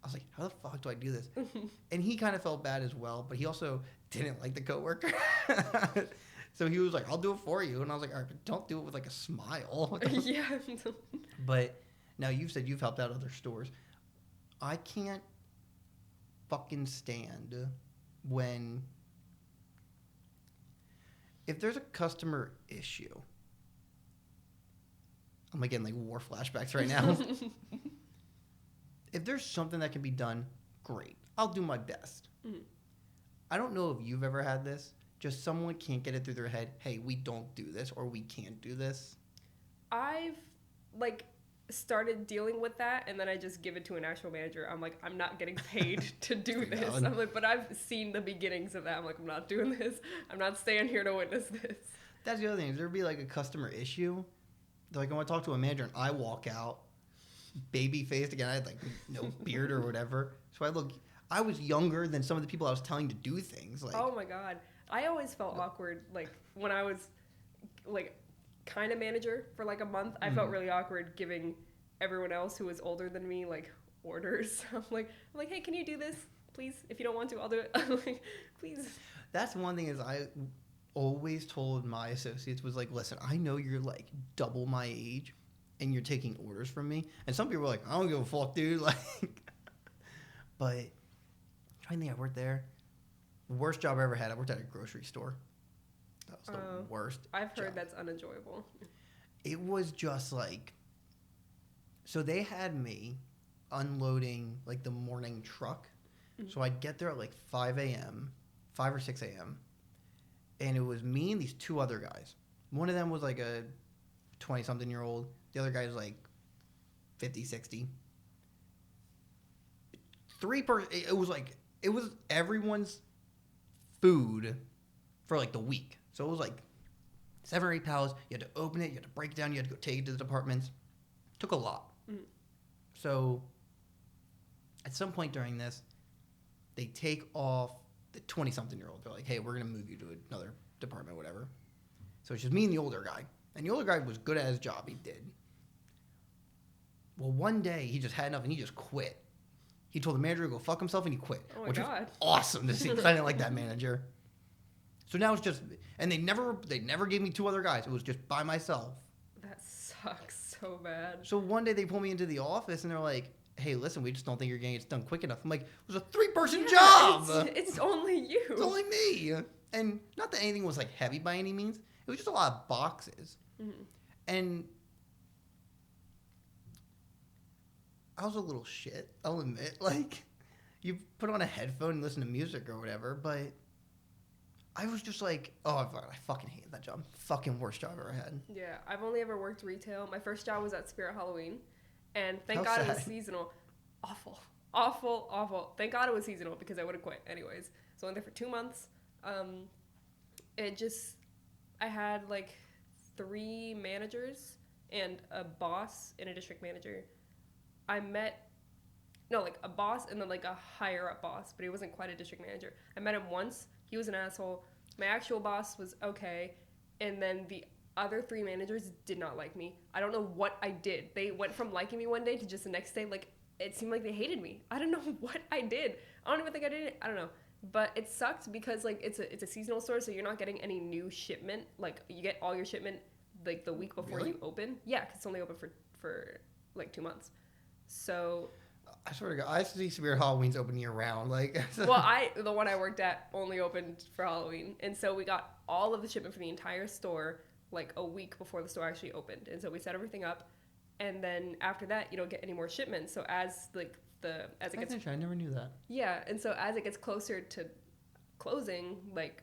I was like, how the fuck do I do this? And he kind of felt bad as well, but he also didn't like the coworker. So he was like, I'll do it for you. And I was like, all right, but don't do it with like a smile. Yeah. But now you've said you've helped out other stores. I can't fucking stand when if there's a customer issue. I'm getting like war flashbacks right now. If there's something that can be done, great. I'll do my best. I don't know if you've ever had this. Just someone can't get it through their head, hey, we don't do this, or we can't do this. I've like started dealing with that, and then I just give it to an actual manager. I'm like, I'm not getting paid to do this. valid. I'm like, but I've seen the beginnings of that. I'm like, I'm not doing this. I'm not staying here to witness this. That's the other thing. If there'd be like a customer issue, they're like, I want to talk to a manager, and I walk out, baby faced again. I had like no beard or whatever. So I was younger than some of the people I was telling to do things. Like, Oh my god. I always felt awkward, like when I was like kind of manager for like a month. I felt really awkward giving everyone else who was older than me like orders. I'm like, hey, can you do this, please? If you don't want to, I'll do it. I'm like, please. that's one thing is I always told my associates was like, listen, I know you're like double my age, and you're taking orders from me. And some people were like, I don't give a fuck, dude. Like, but I'm trying to think. I worked there. Worst job I ever had. I worked at a grocery store. That was the worst. I've heard job. that's unenjoyable. It was just like, so they had me unloading like the morning truck. So I'd get there at like 5 a.m., 5 or 6 a.m. And it was me and these 2 other guys. One of them was like a 20-something-year-old. The other guy was like 50, 60. It was everyone's food for like the week. So it was like 7 or 8 pallets. You had to open it, you had to break it down, you had to go take it to the departments. Took a lot. So at some point during this, they take off the 20-something-year-old. They're like, hey, we're going to move you to another department, whatever. So it's just me and the older guy. And the older guy was good at his job. He did. Well, one day he just had enough and he just quit. He told the manager to go fuck himself, and he quit. Oh my which God. was awesome to see, because I didn't like that manager. So now it's just, and they never gave me 2 other guys. It was just by myself. That sucks so bad. So one day they pull me into the office, and they're like, hey, listen, we just don't think you're getting it done quick enough. I'm like, it was a 3-person job. It's only you. It's only me. And not that anything was like heavy by any means. It was just a lot of boxes. Mm-hmm. And I was a little shit, I'll admit. Like, you put on a headphone and listen to music or whatever, but I was just like, oh, I fucking hated that job. Fucking worst job I ever had. Yeah, I've only ever worked retail. My first job was at Spirit Halloween, and thank How God it was sad. seasonal. Awful, awful, awful. Thank God it was seasonal because I would have quit anyways. So I went there for 2 months. I had like 3 managers and a boss and a district manager. A boss and then like a higher up boss, but he wasn't quite a district manager. I met him once. He was an asshole. My actual boss was okay. And then the other 3 managers did not like me. I don't know what I did. They went from liking me one day to just the next day, like, it seemed like they hated me. I don't know what I did. I don't even think I did it. I don't know. But it sucked because, like, it's a seasonal store, so you're not getting any new shipment. Like, you get all your shipment, like, the week before Really? you open. Yeah, because it's only open for, like, 2 months. So... I swear to God, I see Spirit Halloween's open year round. Like, well, the one I worked at only opened for Halloween, and so we got all of the shipment for the entire store like a week before the store actually opened, and so we set everything up, and then after that, you don't get any more shipments. So as it gets, I never knew that. yeah, and so as it gets closer to closing, like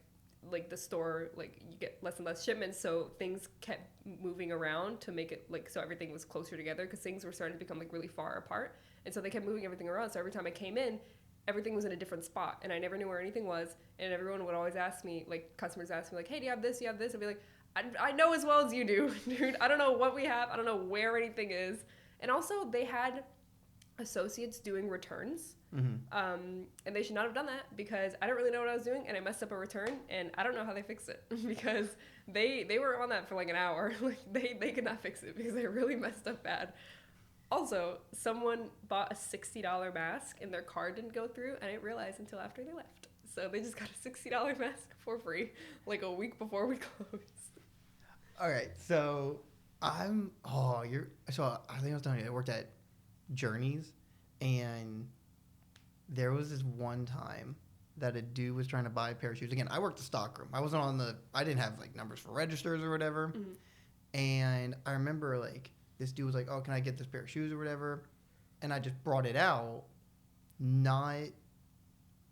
the store, like you get less and less shipments, so things kept moving around to make it like so everything was closer together because things were starting to become like really far apart. And so they kept moving everything around. So every time I came in, everything was in a different spot. And I never knew where anything was. And everyone would always ask me, like, customers ask me, like, hey, do you have this? Do you have this? I'd be like, I know as well as you do, dude. I don't know what we have. I don't know where anything is. And also, they had associates doing returns. Mm-hmm. And they should not have done that because I didn't really know what I was doing. And I messed up a return. And I don't know how they fixed it because they were on that for like an hour. Like, they could not fix it because they really messed up bad. Also, someone bought a $60 mask and their card didn't go through, and I didn't realize until after they left. So they just got a $60 mask for free, like a week before we closed. All right, so I think I was telling you, I worked at Journeys, and there was this one time that a dude was trying to buy a pair of shoes. Again, I worked the stockroom. I didn't have like numbers for registers or whatever. Mm-hmm. And I remember like, this dude was like, oh, can I get this pair of shoes or whatever? And I just brought it out, not...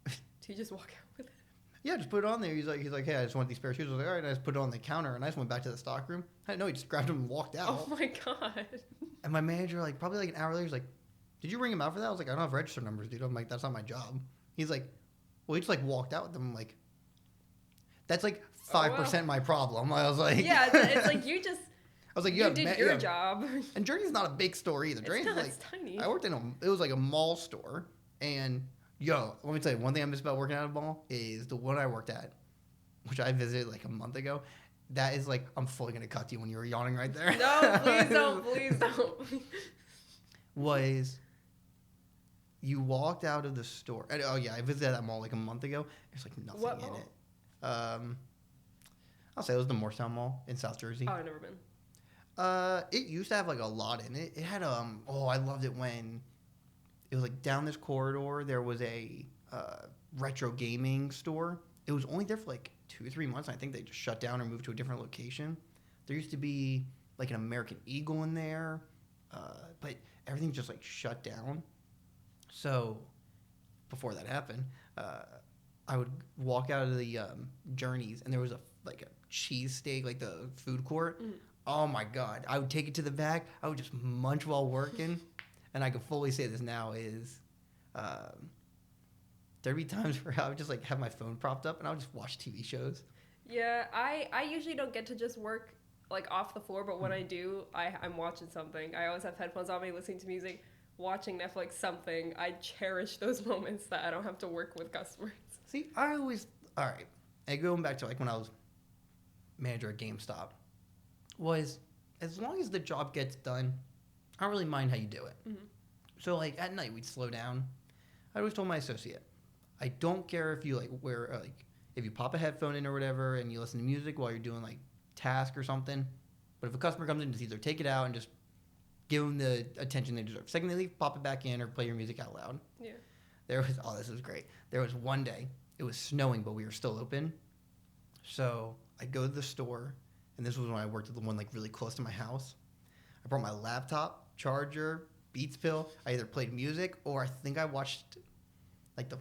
Did you just walk out with it? Yeah, just put it on there. He's like, hey, I just want these pair of shoes. I was like, all right, and I just put it on the counter, and I just went back to the stockroom. I didn't know, he just grabbed them and walked out. Oh my God. And my manager, like, probably like an hour later, was like, did you ring him out for that? I was like, I don't have register numbers, dude. I'm like, that's not my job. He's like, well, he just like walked out with them. I'm like, that's like 5% my problem. I was like... Yeah, it's like you just... I was like, you did your job. And Journey's not a big store either. It's tiny. I worked it was like a mall store. And let me tell you, one thing I miss about working at a mall is the one I worked at, which I visited like a month ago. That is like, I'm fully going to cut you when you were yawning right there. No, please don't. Was you walked out of the store. And, I visited that mall like a month ago. There's like nothing in it. I'll say it was the Morristown Mall in South Jersey. Oh, I've never been. It used to have like a lot in it. It had I loved it when it was like down this corridor there was a retro gaming store. It was only there for like 2 or 3 months. And I think they just shut down or moved to a different location. There used to be like an American Eagle in there, but everything just like shut down. So before that happened, I would walk out of the Journeys and there was a cheesesteak, like the food court. Mm. Oh my God. I would take it to the back. I would just munch while working. And I can fully say this now is there'd be times where I would just like have my phone propped up and I would just watch TV shows. Yeah, I usually don't get to just work like off the floor, but when I do, I'm watching something. I always have headphones on me, listening to music, watching Netflix, something. I cherish those moments that I don't have to work with customers. See, all right. And going back to like when I was manager at GameStop, was as long as the job gets done, I don't really mind how you do it. Mm-hmm. So like at night we'd slow down I always told my associate, I don't care if you like wear like if you pop a headphone in or whatever and you listen to music while you're doing like task or something. But if a customer comes in, just either take it out and just give them the attention they deserve. Second, they leave, pop it back in or play your music out loud. Yeah. This was great. There was one day, it was snowing, but we were still open. So I go to the store, and this was when I worked at the one like really close to my house. I brought my laptop, charger, Beats pill. I either played music or I think I watched like the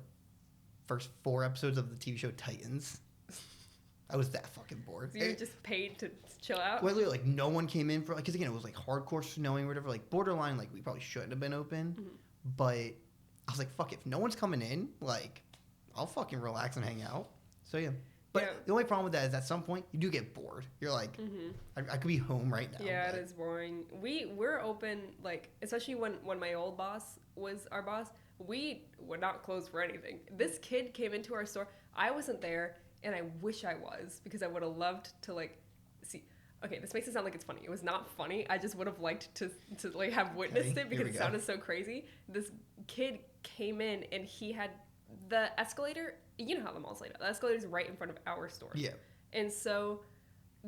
first 4 episodes of the TV show Titans. I was that fucking bored. So you were just paid to chill out? Well, like no one came in for like, because again it was like hardcore snowing or whatever, like borderline like we probably shouldn't have been open. Mm-hmm. But I was like, fuck, if no one's coming in, like I'll fucking relax and hang out. So yeah. But the only problem with that is at some point you do get bored. You're like, I could be home right now. Yeah, it is boring. We're open, like, especially when my old boss was our boss, we would not close for anything. This kid came into our store. I wasn't there, and I wish I was, because I would have loved to, like, see. Okay, this makes it sound like it's funny. It was not funny. I just would have liked to like, have witnessed it because it sounded so crazy. This kid came in, and he had the escalator. You know how the mall's laid out. The escalator's right in front of our store. Yeah. And so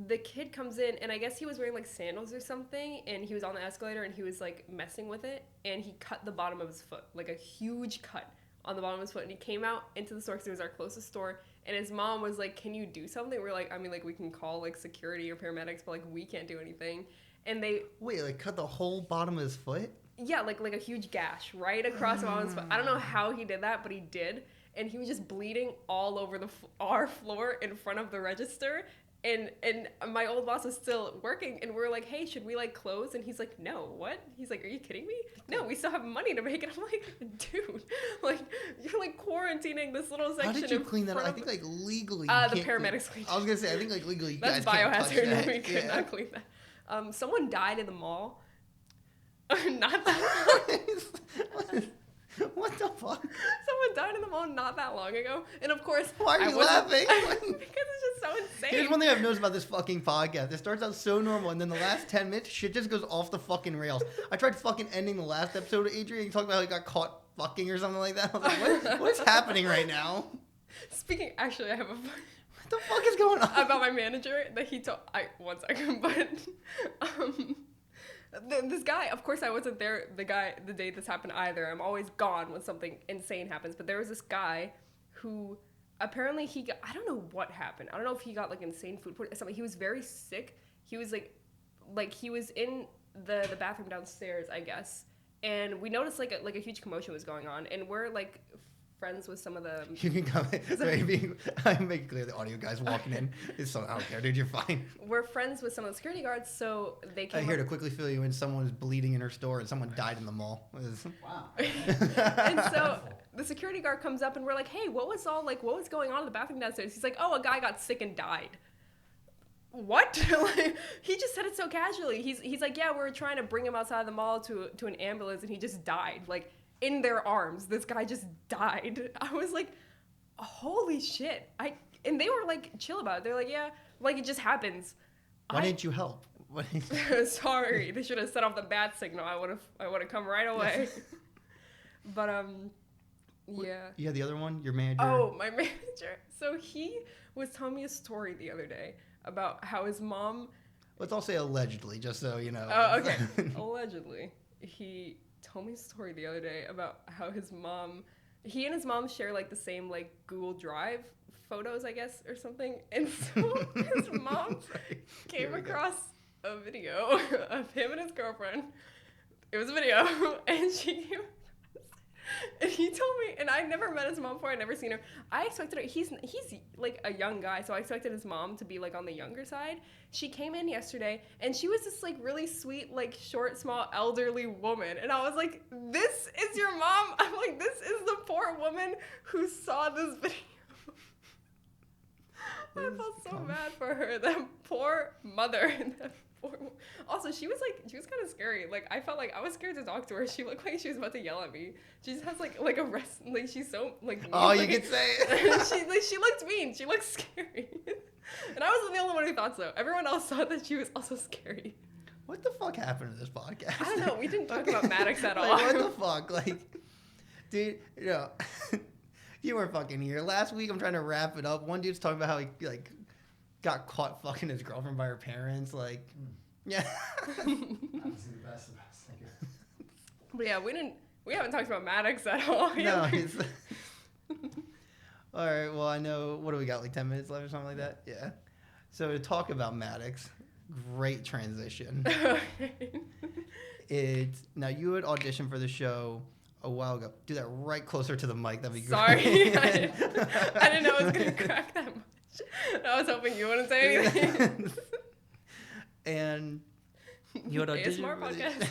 the kid comes in, and I guess he was wearing, like, sandals or something, and he was on the escalator, and he was, like, messing with it, and he cut the bottom of his foot, like a huge cut on the bottom of his foot, and he came out into the store because it was our closest store, and his mom was like, can you do something? We're like, I mean, like, we can call, like, security or paramedics, but, like, we can't do anything. And they... Wait, like, cut the whole bottom of his foot? Yeah, like a huge gash right across the bottom of his foot. I don't know how he did that, but he did. And he was just bleeding all over our floor in front of the register. And my old boss was still working, and we're like, hey, should we, like, close? And he's like, no, what? He's like, are you kidding me? No, we still have money to make it. I'm like, dude, like, you're, like, quarantining this little section. How did you clean that up? I think, like, legally the paramedics cleaned it. I was going to say, I think, like, legally you That's guys can't touch biohazard. that. We could not clean that. Someone died in the mall. Not that What the fuck? Someone died in the mall not that long ago. And of course, why are you laughing? Because it's just so insane. Here's one thing I've noticed about this fucking podcast. It starts out so normal, and then the last 10 minutes, shit just goes off the fucking rails. I tried fucking ending the last episode of Adrian talking about how he got caught fucking or something like that. I was like, what is happening right now? Actually, I have a... What the fuck is going on? About my manager that he told... One second, but... This guy, of course I wasn't there the day this happened either. I'm always gone when something insane happens. But there was this guy who apparently I don't know what happened. I don't know if he got like insane food poisoning or something. He was very sick. He was like he was in the bathroom downstairs, I guess. And we noticed like a huge commotion was going on. And we're like friends with some of the... You can come in. I make it clear the audio guys walking in is so... I don't care, dude. You're fine. We're friends with some of the security guards, so they came... I'm here to quickly fill you in. Someone was bleeding in her store and someone died in the mall. Wow. And so the security guard comes up and we're like, hey, what was going on in the bathroom downstairs? He's like, oh, a guy got sick and died. What? Like, he just said it so casually. He's like, yeah, we're trying to bring him outside of the mall to an ambulance, and he just died. Like, in their arms, this guy just died. I was like, holy shit. And they were like chill about it. They're like, yeah, like it just happens. Why didn't you help? Sorry, they should have set off the bat signal. I would have come right away. But yeah. Yeah, the other one, your manager. Oh, my manager. So he was telling me a story the other day about how his mom... Let's all say allegedly, just so you know. Oh, okay. Allegedly. He told me a story the other day about how he and his mom share like the same like Google Drive photos, I guess, or something. And so his mom came across a video of him and his girlfriend. It was a video, and and he told me, and I never met his mom before, I'd never seen her. I expected her, he's like a young guy, so I expected his mom to be like on the younger side. She came in yesterday, and she was this like really sweet, like short, small, elderly woman. And I was like, this is your mom? I'm like, this is the poor woman who saw this video. I felt so bad for her, that poor mother. Also, she was kind of scary. Like, I felt like I was scared to talk to her. She looked like she was about to yell at me. She just has like a rest. Like, she's so like. Mean. Oh, you could say it. she looked mean. She looked scary. And I wasn't the only one who thought so. Everyone else thought that she was also scary. What the fuck happened to this podcast? I don't know. We didn't talk about Maddox at all. Like, what the fuck? Like, Dude, you weren't fucking here. Last week, I'm trying to wrap it up. One dude's talking about how he, like, got caught fucking his girlfriend by her parents. Like, yeah. Honestly, the best. But yeah, we haven't talked about Maddox at all. No, he's... All right, well, I know, what do we got, like 10 minutes left or something like that? Yeah. So to talk about Maddox, great transition. Now you had auditioned for the show a while ago. Do that right closer to the mic. That'd be great. Sorry, I didn't know I was gonna crack that much. I was hoping you wouldn't say anything. And you had auditioned ASMR for podcast.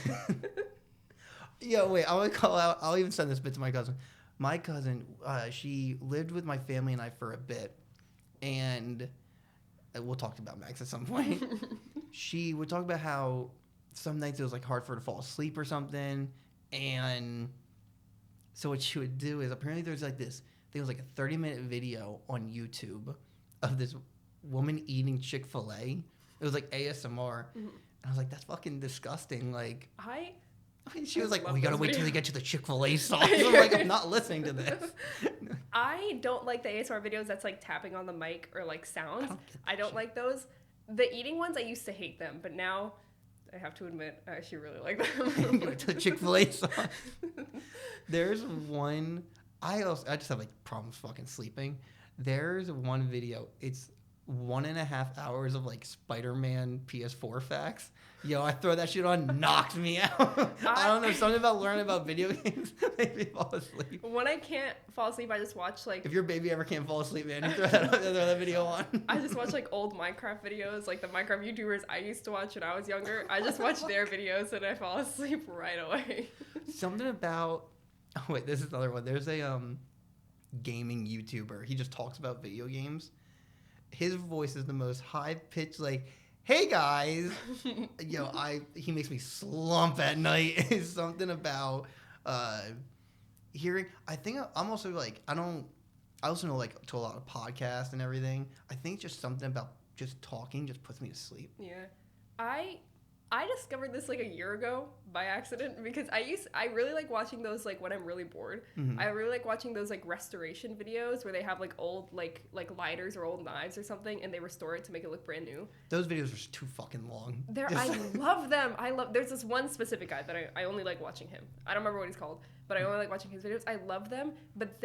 Yeah, wait. I want to call out. I'll even send this bit to my cousin. My cousin, she lived with my family and I for a bit, and we'll talk about Max at some point. She would talk about how some nights it was like hard for her to fall asleep or something, and so what she would do is apparently there's like this. I think it was like a 30-minute video on YouTube of this woman eating Chick-fil-A. It was like ASMR, and I was like, that's fucking disgusting. Like she was like, "Oh, you gotta wait till they get to the Chick-fil-A sauce." I'm like, I'm not listening to this. I don't like the ASMR videos that's like tapping on the mic or like sounds. I don't like those. The eating ones, I used to hate them, but now I have to admit I actually really like them. The Chick-fil-A sauce. There's one. I just have like problems fucking sleeping. There's one video. It's 1.5 hours of like Spider-Man PS4 facts. Yo, I throw that shit on, knocked me out. I don't know, something about learning about video games makes me fall asleep. When I can't fall asleep, I just watch like... If your baby ever can't fall asleep, man, you throw that video on. I just watch like old Minecraft videos, like the Minecraft YouTubers I used to watch when I was younger. I just watch their videos and I fall asleep right away. Something about... Oh, wait, this is another one. There's a gaming YouTuber. He just talks about video games. His voice is the most high-pitched, like... Hey guys, he makes me slump at night. It's something about hearing. I think I'm also like I also know like to a lot of podcasts and everything. I think just something about just talking just puts me to sleep. Yeah, I discovered this like a year ago by accident because I really like watching those like when I'm really bored. Mm-hmm. I really like watching those like restoration videos where they have like old like lighters or old knives or something and they restore it to make it look brand new. Those videos are too fucking long. I love them. There's this one specific guy that I only like watching him. I don't remember what he's called, but I only like watching his videos. I love them, but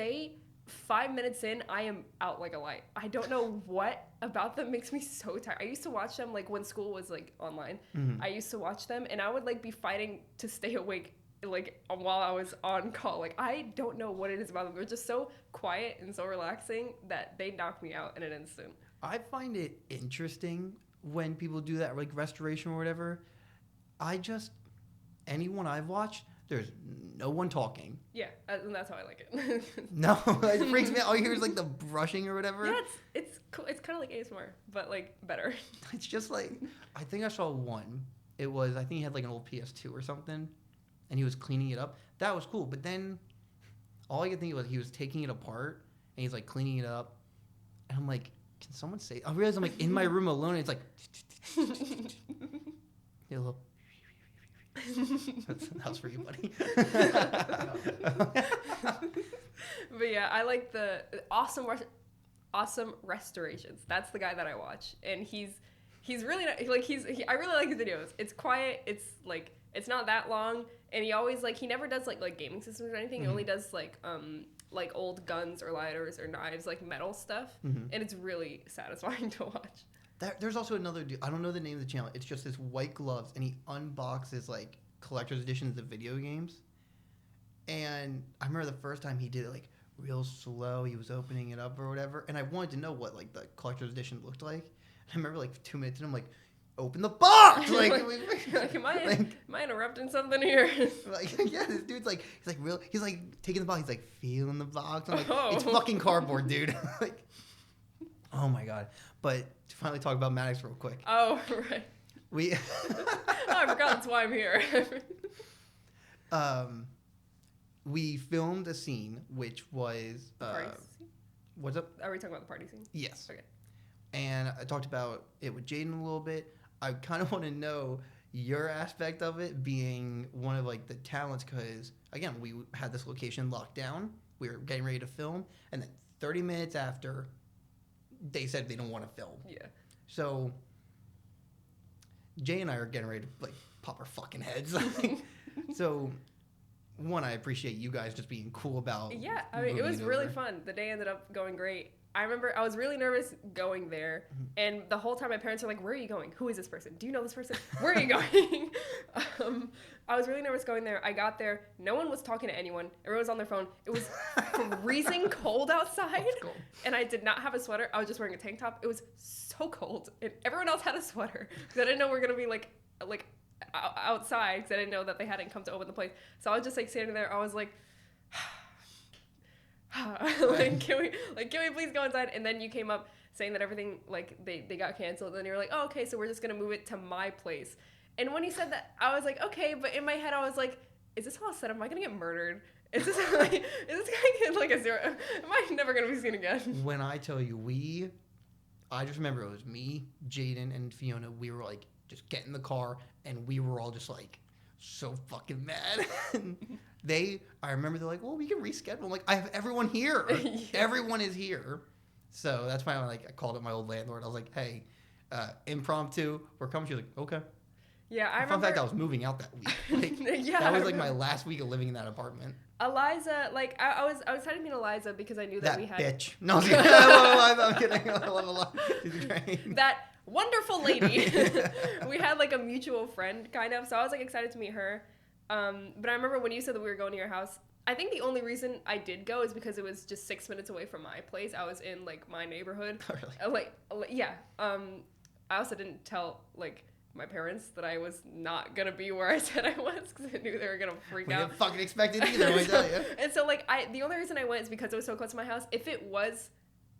5 minutes in, I am out like a light. I don't know what about them makes me so tired. I used to watch them like when school was like online. Mm-hmm. I used to watch them and I would like be fighting to stay awake like while I was on call. Like I don't know what it is about them. They're just so quiet and so relaxing that they knock me out in an instant. I find it interesting when people do that like restoration or whatever. Anyone I've watched, there's no one talking. Yeah, and that's how I like it. No, it freaks me out. All you hear is like the brushing or whatever. Yeah, it's cool. It's kind of like ASMR, but like better. It's just like, I think I saw one. I think he had like an old PS2 or something, and he was cleaning it up. That was cool. But then all I could think was he was taking it apart, and he's like cleaning it up. And I'm like, can someone say? I realized I'm like in my room alone, and it's like, hello. That was for you, buddy. But yeah, I like the awesome restorations. That's the guy that I watch, and he's really like I really like his videos. It's quiet. It's like it's not that long, and he never does like gaming systems or anything. Mm-hmm. He only does like old guns or lighters or knives, like metal stuff, Mm-hmm. and it's really satisfying to watch. There's also another dude. I don't know the name of the channel. It's just this white gloves, and he unboxes like collector's editions of video games. And I remember the first time he did it like real slow. He was opening it up or whatever, and I wanted to know what like the collector's edition looked like. And I remember like 2 minutes, and I'm like, "Open the box!" Like, am I interrupting something here? Like, yeah, this dude's like, he's like taking the box. He's like feeling the box. I'm like, Oh. It's fucking cardboard, dude. Like, oh my god. But to finally talk about Maddox real quick. Oh, right. We I forgot that's why I'm here. we filmed a scene which was Party scene? what's up? Are we talking about the party scene? Yes. Okay. And I talked about it with Jaden a little bit. I kind of want to know, your aspect of it being one of like the talents, because again, we had this location locked down. We were getting ready to film, and then 30 minutes after, they said they don't want to film. Yeah. So Jay and I are getting ready to like pop our fucking heads. So one, I appreciate you guys just being cool about. Yeah, I mean, it was really fun. The day ended up going great. I remember I was really nervous going there, and the whole time my parents were like, "Where are you going? Who is this person? Do you know this person? Where are you going?" I was really nervous going there. I got there. No one was talking to anyone. Everyone was on their phone. It was freezing cold outside, Cold. and I did not have a sweater. I was just wearing a tank top. It was so cold, and everyone else had a sweater because I didn't know we were gonna be like outside because I didn't know that they hadn't come to open the place. So I was just like standing there. I was like. Can we please go inside? And then you came up saying that everything like they got canceled, and you were like, oh, okay, so we're just gonna move it to my place. And when he said that, I was like, okay, but in my head I was like, is this all set up? Am I gonna get murdered? Is this gonna get like a zero? Am I never gonna be seen again? When I tell you, I just remember it was me, Jaden, and Fiona. We were like just get in the car, and we were all just like so fucking mad. I remember they're like, well, we can reschedule. I'm like, I have everyone here. Yeah. Everyone is here. So that's why I called up my old landlord. I was like, hey, impromptu, we're coming. She was like, okay. Yeah, I Fun remember. fact, I was moving out that week. Like, Yeah, that was like my last week of living in that apartment. Eliza, like I was excited to meet Eliza because I knew that we had bitch. No, I'm kidding. I love Eliza. She's great. that wonderful lady. We had like a mutual friend kind of, so I was like excited to meet her. But I remember when you said that we were going to your house, I think the only reason I did go is because it was just 6 minutes away from my place. I was in like my neighborhood. Oh, really? Yeah. I also didn't tell like my parents that I was not gonna be where I said I was because I knew they were gonna freak We out. didn't fucking expect it either, I tell you. And so like the only reason I went is because it was so close to my house. If it was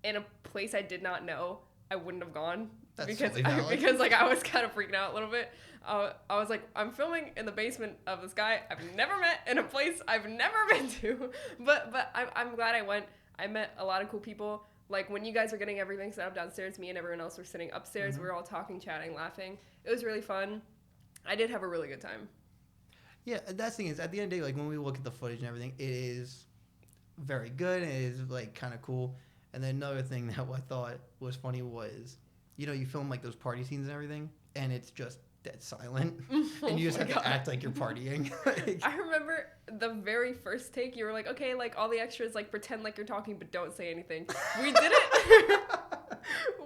in a place I did not know, I wouldn't have gone. That's because totally valid. because like I was kind of freaking out a little bit. I was like, I'm filming in the basement of this guy I've never met in a place I've never been to. But I'm glad I went. I met a lot of cool people. Like when you guys were getting everything set up downstairs, me and everyone else were sitting upstairs. Mm-hmm. We were all talking, chatting, laughing. It was really fun. I did have a really good time. Yeah, that's the thing is, at the end of the day, like when we look at the footage and everything, it is very good. It is like kind of cool. And then another thing that I thought was funny was, you film like those party scenes and everything, and it's just dead silent, and you just have to act like you're partying. I remember the very first take, you were like, okay, like all the extras, like pretend like you're talking, but don't say anything. We did it.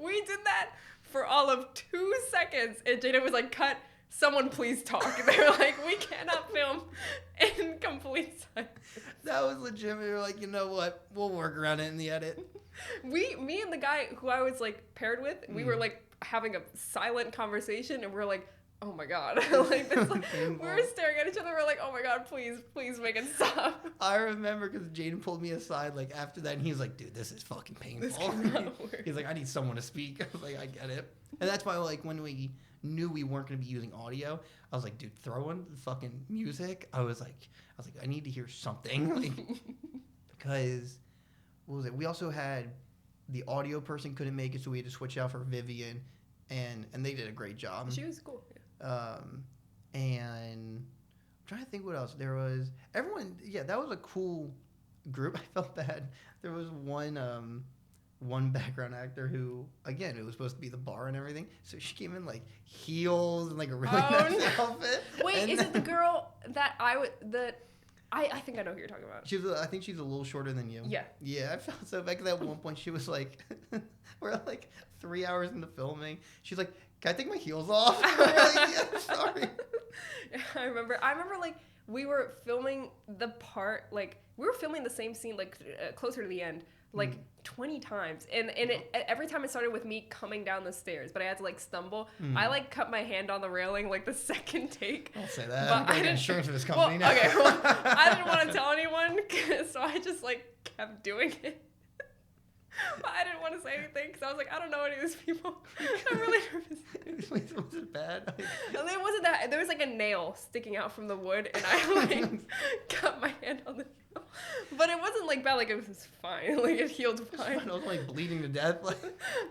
We did that for all of 2 seconds, and Jada was like, cut. Someone please talk. They were like, we cannot film in complete silence. That was legit. We were like, you know what? We'll work around it in the edit. Me and the guy who I was like paired with, we were like having a silent conversation, and we're like, oh my god. Like, this, like we were staring at each other. We're like, oh my god, please make it stop. I remember because Jaden pulled me aside like after that, and he was like, dude, this is fucking painful. This cannot work. He's like, I need someone to speak. I was like, I get it. And that's why like when we knew we weren't going to be using audio, I was like, dude, throw in the fucking music. I was like, I need to hear something. Like, because what was it? We also had the audio person couldn't make it, so we had to switch out for Vivian, and they did a great job. She was cool. Yeah. And I'm trying to think what else there was. Everyone, yeah, that was a cool group. I felt bad. There was one background actor who, again, it was supposed to be the bar and everything, so she came in like heels and like a really nice outfit. Wait, and is it the girl that I think I know who you're talking about. I think she's a little shorter than you. Yeah. Yeah, I felt so bad 'cause at one point she was like, we're like 3 hours into filming. She's like, can I take my heels off? We're like, yeah, sorry. I remember like we were filming the part, like we were filming the same scene like closer to the end like 20 times, and every time it started with me coming down the stairs, but I had to like stumble. I like cut my hand on the railing like the second take. Don't say that. But I'm getting insurance for this company well, now. Okay, well, I didn't want to tell anyone, so I just like kept doing it. But I didn't want to say anything because I was like, I don't know any of these people. I'm really nervous. Wait, was it bad? And it wasn't that. There was like a nail sticking out from the wood, and I like cut my hand on the nail. But it wasn't like bad. Like it was fine. Like it healed fine. I was like bleeding to death. Like,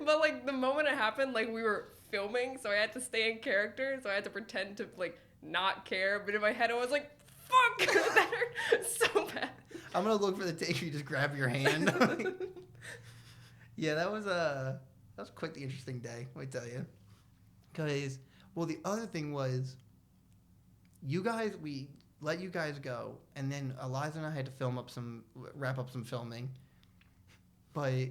But like the moment it happened, like we were filming, so I had to stay in character, so I had to pretend to like not care, but in my head I was like, fuck, that hurt so bad. I'm gonna look for the take where you just grab your hand. Yeah, that was quite the interesting day, let me tell you. Because, well, the other thing was, we let you guys go, and then Eliza and I had to wrap up some filming, but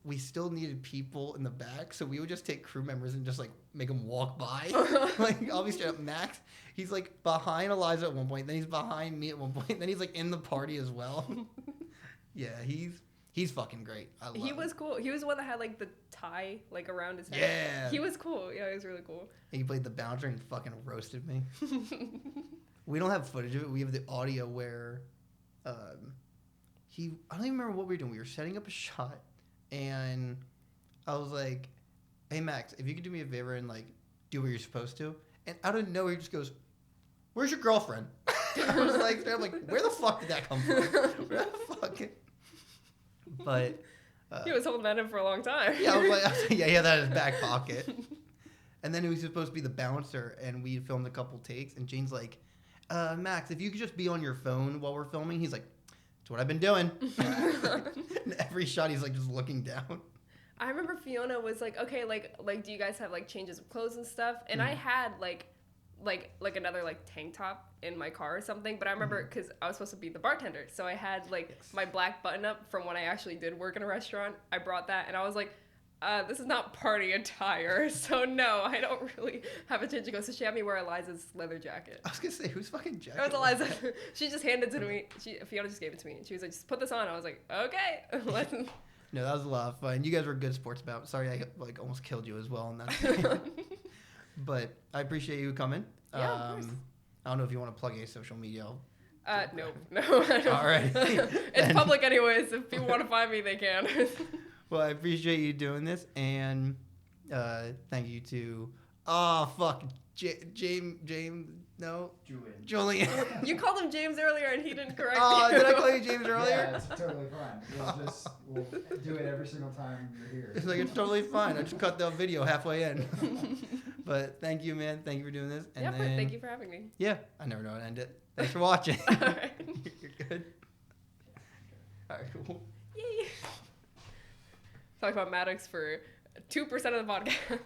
we still needed people in the back, so we would just take crew members and just like make them walk by. Like, I'll be straight up, Max, he's like behind Eliza at one point, then he's behind me at one point, then he's like in the party as well. Yeah, he's fucking great. He was cool. He was the one that had like the tie like around his head. Yeah. He was cool. Yeah, he was really cool. And he played the bouncer and fucking roasted me. We don't have footage of it. We have the audio where I don't even remember what we were doing. We were setting up a shot, and I was like, hey, Max, if you could do me a favor and like do what you're supposed to. And out of nowhere, he just goes, where's your girlfriend? I was like, where the fuck did that come from? Where the fuck? But he was holding that in for a long time. Yeah, I was like, yeah, he had that in his back pocket. And then he was supposed to be the bouncer, and we filmed a couple takes, and Jane's like, Max, if you could just be on your phone while we're filming. He's like, that's what I've been doing. And every shot, he's like just looking down. I remember Fiona was like, okay, like do you guys have like changes of clothes and stuff? And I had like another like tank top in my car or something, but I remember because I was supposed to be the bartender, so I had like my black button up from when I actually did work in a restaurant. I brought that, and I was like, this is not party attire, so no, I don't really have a change to go. So she had me wear Eliza's leather jacket. I was gonna say, whose fucking jacket? It was Eliza. She just handed it to me. Fiona just gave it to me, and she was like, just put this on. I was like, okay. No, that was a lot of fun. You guys were good sports about. Sorry, I like almost killed you as well in that. But I appreciate you coming. Yeah, of course. I don't know if you want to plug a social media. No, I don't. All right. It's public anyways. If people want to find me, they can. Well, I appreciate you doing this, and thank you to James. No, Julian. You called him James earlier, and he didn't correct you. Did I call you James earlier? Yeah, it's totally fine. We'll do it every single time you're here. It's like, it's totally fine. I just cut the video halfway in. But thank you, man. Thank you for doing this. And then, thank you for having me. Yeah, I never know how to end it. Thanks for watching. All right. You're good. All right, cool. Yay. Talk about Maddox for 2% of the podcast.